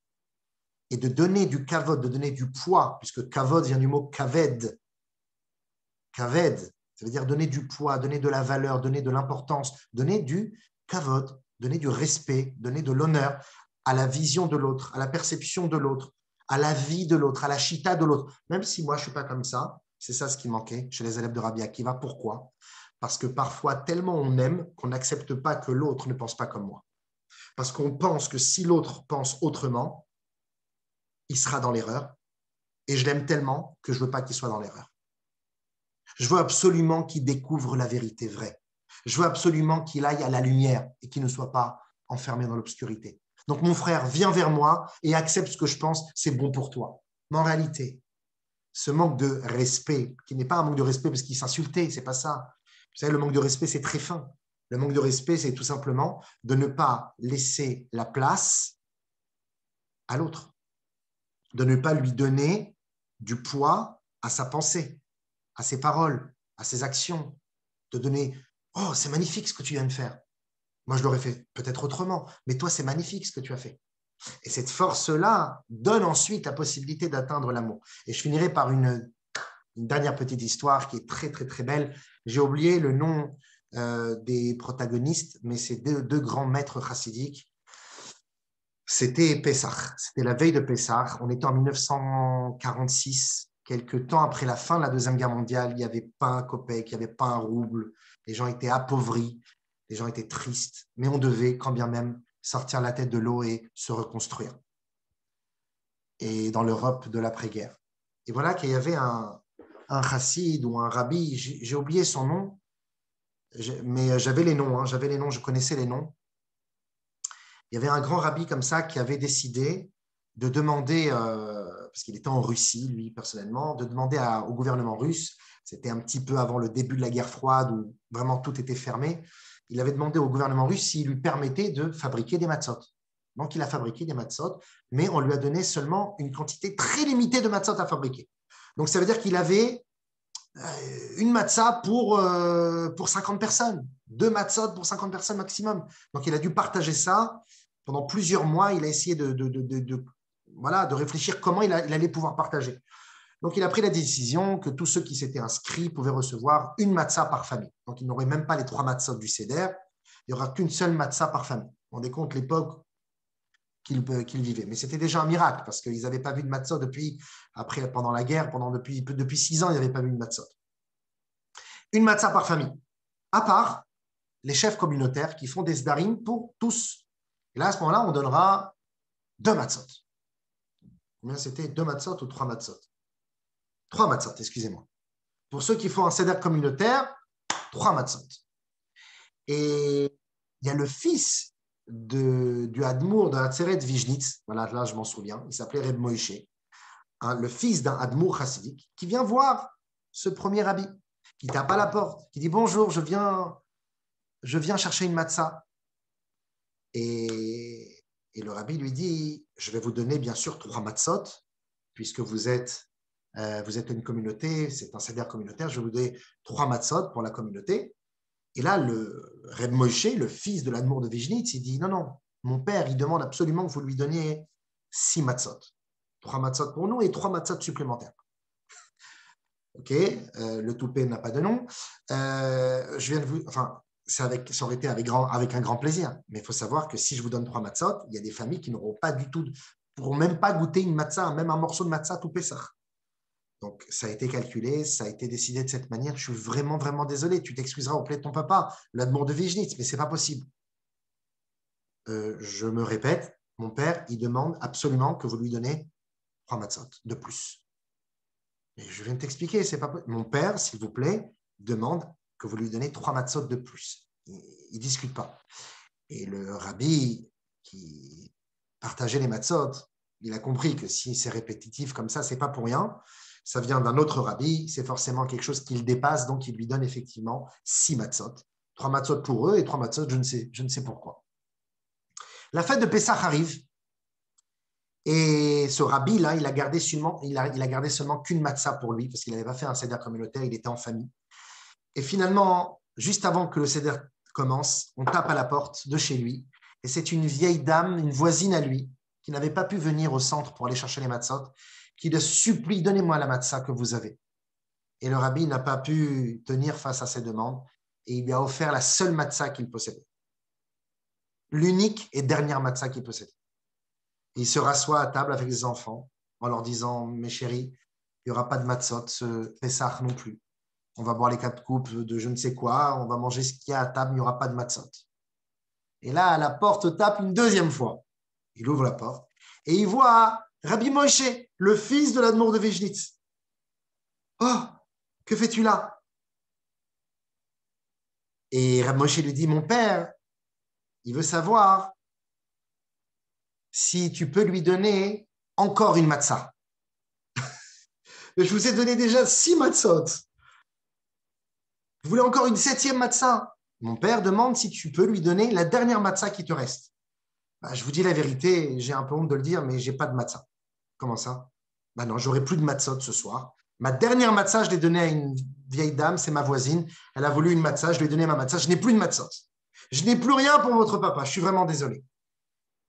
Et de donner du kavod, de donner du poids, puisque kavod vient du mot kaved. Kaved, ça veut dire donner du poids, donner de la valeur, donner de l'importance, donner du kavod, donner du respect, donner de l'honneur à la vision de l'autre, à la perception de l'autre, à la vie de l'autre, à la chita de l'autre. Même si moi, je ne suis pas comme ça, c'est ça ce qui manquait chez les élèves de Rabbi Akiva. Pourquoi? Parce que parfois, tellement on aime qu'on n'accepte pas que l'autre ne pense pas comme moi. Parce qu'on pense que si l'autre pense autrement, il sera dans l'erreur. Et je l'aime tellement que je ne veux pas qu'il soit dans l'erreur. Je veux absolument qu'il découvre la vérité vraie. Je veux absolument qu'il aille à la lumière et qu'il ne soit pas enfermé dans l'obscurité. Donc, mon frère, viens vers moi et accepte ce que je pense, c'est bon pour toi. Mais en réalité, ce manque de respect, qui n'est pas un manque de respect parce qu'il s'insultait, c'est pas ça. Vous savez, le manque de respect, c'est très fin. Le manque de respect, c'est tout simplement de ne pas laisser la place à l'autre, de ne pas lui donner du poids à sa pensée, à ses paroles, à ses actions, de donner « Oh, c'est magnifique ce que tu viens de faire. Moi, je l'aurais fait peut-être autrement, mais toi, c'est magnifique ce que tu as fait. » Et cette force-là donne ensuite la possibilité d'atteindre l'amour. Et je finirai par une dernière petite histoire qui est très, très, très belle. J'ai oublié le nom des protagonistes, mais c'est deux grands maîtres chassidiques. C'était Pessah. C'était la veille de Pessah. On était en 1946, quelques temps après la fin de la Deuxième Guerre mondiale. Il n'y avait pas un kopek, il n'y avait pas un rouble. Les gens étaient appauvris, les gens étaient tristes, mais on devait, quand bien même, sortir la tête de l'eau et se reconstruire. Et dans l'Europe de l'après-guerre. Et voilà qu'il y avait un chassid ou un rabbi, j'ai oublié son nom, mais j'avais les noms, je connaissais les noms. Il y avait un grand rabbi comme ça qui avait décidé de demander, parce qu'il était en Russie, lui, personnellement, de demander au gouvernement russe, c'était un petit peu avant le début de la guerre froide où vraiment tout était fermé, il avait demandé au gouvernement russe s'il lui permettait de fabriquer des matzot. Donc, il a fabriqué des matzot, mais on lui a donné seulement une quantité très limitée de matzot à fabriquer. Donc, ça veut dire qu'il avait une matzah pour 50 personnes, 2 matzot pour 50 personnes maximum. Donc, il a dû partager ça pendant plusieurs mois. Il a essayé de réfléchir comment il allait pouvoir partager. Donc, il a pris la décision que tous ceux qui s'étaient inscrits pouvaient recevoir une matzah par famille. Donc, il n'aurait même pas les 3 matzot du Seder. Il n'y aura qu'une seule matzah par famille. Vous vous rendez compte l'époque qu'il vivait. Mais c'était déjà un miracle parce qu'ils n'avaient pas vu de matzot pendant la guerre, depuis 6 ans, ils n'avaient pas vu de matzot. Une matzah par famille, à part les chefs communautaires qui font des sdarim pour tous. Et là, à ce moment-là, on donnera 2 matzot. Combien c'était? 2 matzot ou 3 matzot? 3 matzot, excusez-moi. Pour ceux qui font un seder communautaire, 3 matzot. Et il y a le fils du Admour de Hatzeret Vijnitz, voilà, là je m'en souviens, il s'appelait Reb Moïse, le fils d'un Admour chassidique, qui vient voir ce premier rabbi, qui tape à la porte, qui dit bonjour, je viens chercher une matzah. Et le rabbi lui dit, je vais vous donner bien sûr 3 matzot, puisque vous êtes une communauté, c'est un seder communautaire, je vais vous donner 3 matzot pour la communauté. Et là, le Reb Moshe, le fils de l'Admour de Vijnitz, il dit non, mon père, il demande absolument que vous lui donniez 6 matzot. 3 matzot pour nous et 3 matzot supplémentaires. Ok, le toupet n'a pas de nom. Ça aurait été avec un grand plaisir. Mais il faut savoir que si je vous donne 3 matzot, il y a des familles qui n'auront pas du tout, pourront même pas goûter une matzah, même un morceau de matzah tout Pessah. Donc, ça a été calculé, ça a été décidé de cette manière. Je suis vraiment, vraiment désolé. Tu t'excuseras auprès de ton papa, l'Admour de Vijnitz, mais ce n'est pas possible. Je me répète, mon père, il demande absolument que vous lui donnez 3 matzot de plus. Mais je viens de t'expliquer, c'est pas possible. Mon père, s'il vous plaît, demande que vous lui donnez 3 matzot de plus. ne discutent pas. Et le rabbi qui partageait les matzot, il a compris que si c'est répétitif comme ça, ce n'est pas pour rien. Ça vient d'un autre rabbi, c'est forcément quelque chose qui le dépasse, donc il lui donne effectivement 6 matzot. 3 matzot pour eux et 3 matzot, je ne sais pourquoi. La fête de Pessah arrive et ce rabbi-là, il a gardé seulement qu'une matzah pour lui parce qu'il n'avait pas fait un seder communautaire, il était en famille. Et finalement, juste avant que le seder commence, on tape à la porte de chez lui et c'est une vieille dame, une voisine à lui, qui n'avait pas pu venir au centre pour aller chercher les matzot, qui le supplie, donnez-moi la matzah que vous avez. Et le rabbi n'a pas pu tenir face à ses demandes et il lui a offert la seule matzah qu'il possédait. L'unique et dernière matzah qu'il possédait. Et il se rassoit à table avec les enfants en leur disant, mes chéris, il n'y aura pas de matzot, ce Pessah non plus. On va boire les 4 coupes de je ne sais quoi, on va manger ce qu'il y a à table, il n'y aura pas de matzot. Et là, à la porte tape une deuxième fois. Il ouvre la porte et il voit Rabbi Moshe, le fils de l'Admour de Vejnitz. Oh, que fais-tu là? Et Rabbi Moshe lui dit, mon père, il veut savoir si tu peux lui donner encore une matzah. Je vous ai donné déjà 6 matzot. Je voulais encore une 7e matzah. Mon père demande si tu peux lui donner la dernière matzah qui te reste. Je vous dis la vérité, j'ai un peu honte de le dire, mais je n'ai pas de matzah. Comment ça? Non, j'aurai plus de matzot ce soir. Ma dernière matzah, je l'ai donnée à une vieille dame, c'est ma voisine. Elle a voulu une matzah, je lui ai donné ma matzah. Je n'ai plus de matzot. Je n'ai plus rien pour votre papa, je suis vraiment désolé.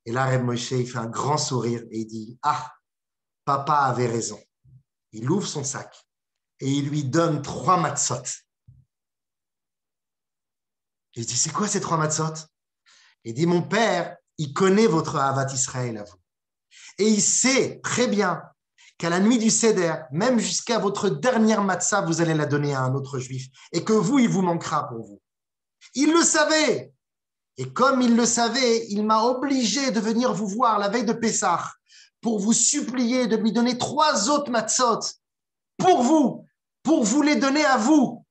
Et là, Reb Moshe, il fait un grand sourire et il dit, ah, papa avait raison. Il ouvre son sac et il lui donne 3 matzot. Et il dit, c'est quoi ces 3 matzot? Il dit, mon père, il connaît votre Ahavat Israël à vous. Et il sait très bien qu'à la nuit du Seder, même jusqu'à votre dernière matzah, vous allez la donner à un autre juif et que vous, il vous manquera pour vous. Il le savait. Et comme il le savait, il m'a obligé de venir vous voir la veille de Pessah pour vous supplier de lui donner 3 autres matzot pour vous les donner à vous.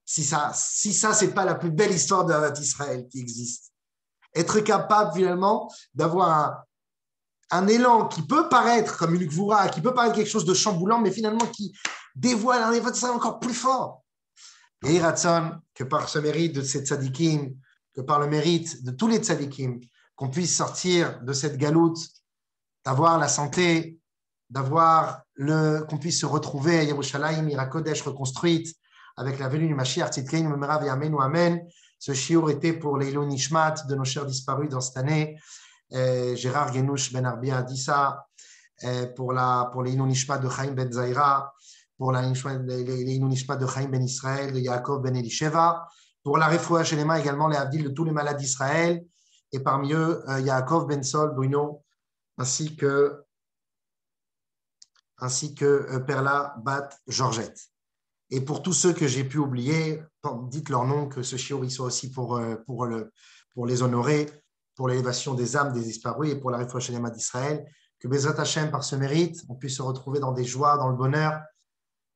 Si ça, c'est pas la plus belle histoire d'Ahavat Israël qui existe. Être capable finalement d'avoir un élan qui peut paraître comme une gvoura, qui peut paraître quelque chose de chamboulant, mais finalement qui dévoile un Ahavat Israël encore plus fort. Et Ratson, que par ce mérite de ces tzadikim, que par le mérite de tous les tzadikim, qu'on puisse sortir de cette galoute, d'avoir la santé, qu'on puisse se retrouver à Yerushalayim, Ira Kodesh reconstruite, avec la venue du Mashiach, Tzidkeinu Memerav Yamenu Amen. Ce shiur était pour les Ilon Nishmat de nos chers disparus dans cette année, Gérard Genouch Ben Arbia Adissa, pour les Ilon Nishmat de Chaim Ben Zaira, pour les Ilon Nishmat de Chaim Ben Israël, de Yaakov Ben Elisheva, pour la Refoua Shelema également, les Avdil de tous les malades d'Israël, et parmi eux, Yaakov Ben Sol, Bruno, ainsi que Perla Bat Georgette. Et pour tous ceux que j'ai pu oublier, dites leur nom, que ce shiur soit aussi pour les honorer, pour l'élévation des âmes des disparus et pour la Refoua Shelema d'Israël. Que Bezrat Hashem, par ce mérite, on puisse se retrouver dans des joies, dans le bonheur,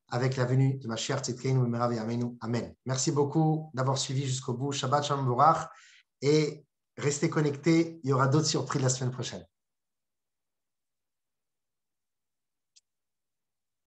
avec la venue de Mashiach Tzidkeinu Memerav Yamenu. Amen. Merci beaucoup d'avoir suivi jusqu'au bout. Shabbat Shalom Vorach. Et restez connectés, il y aura d'autres surprises la semaine prochaine.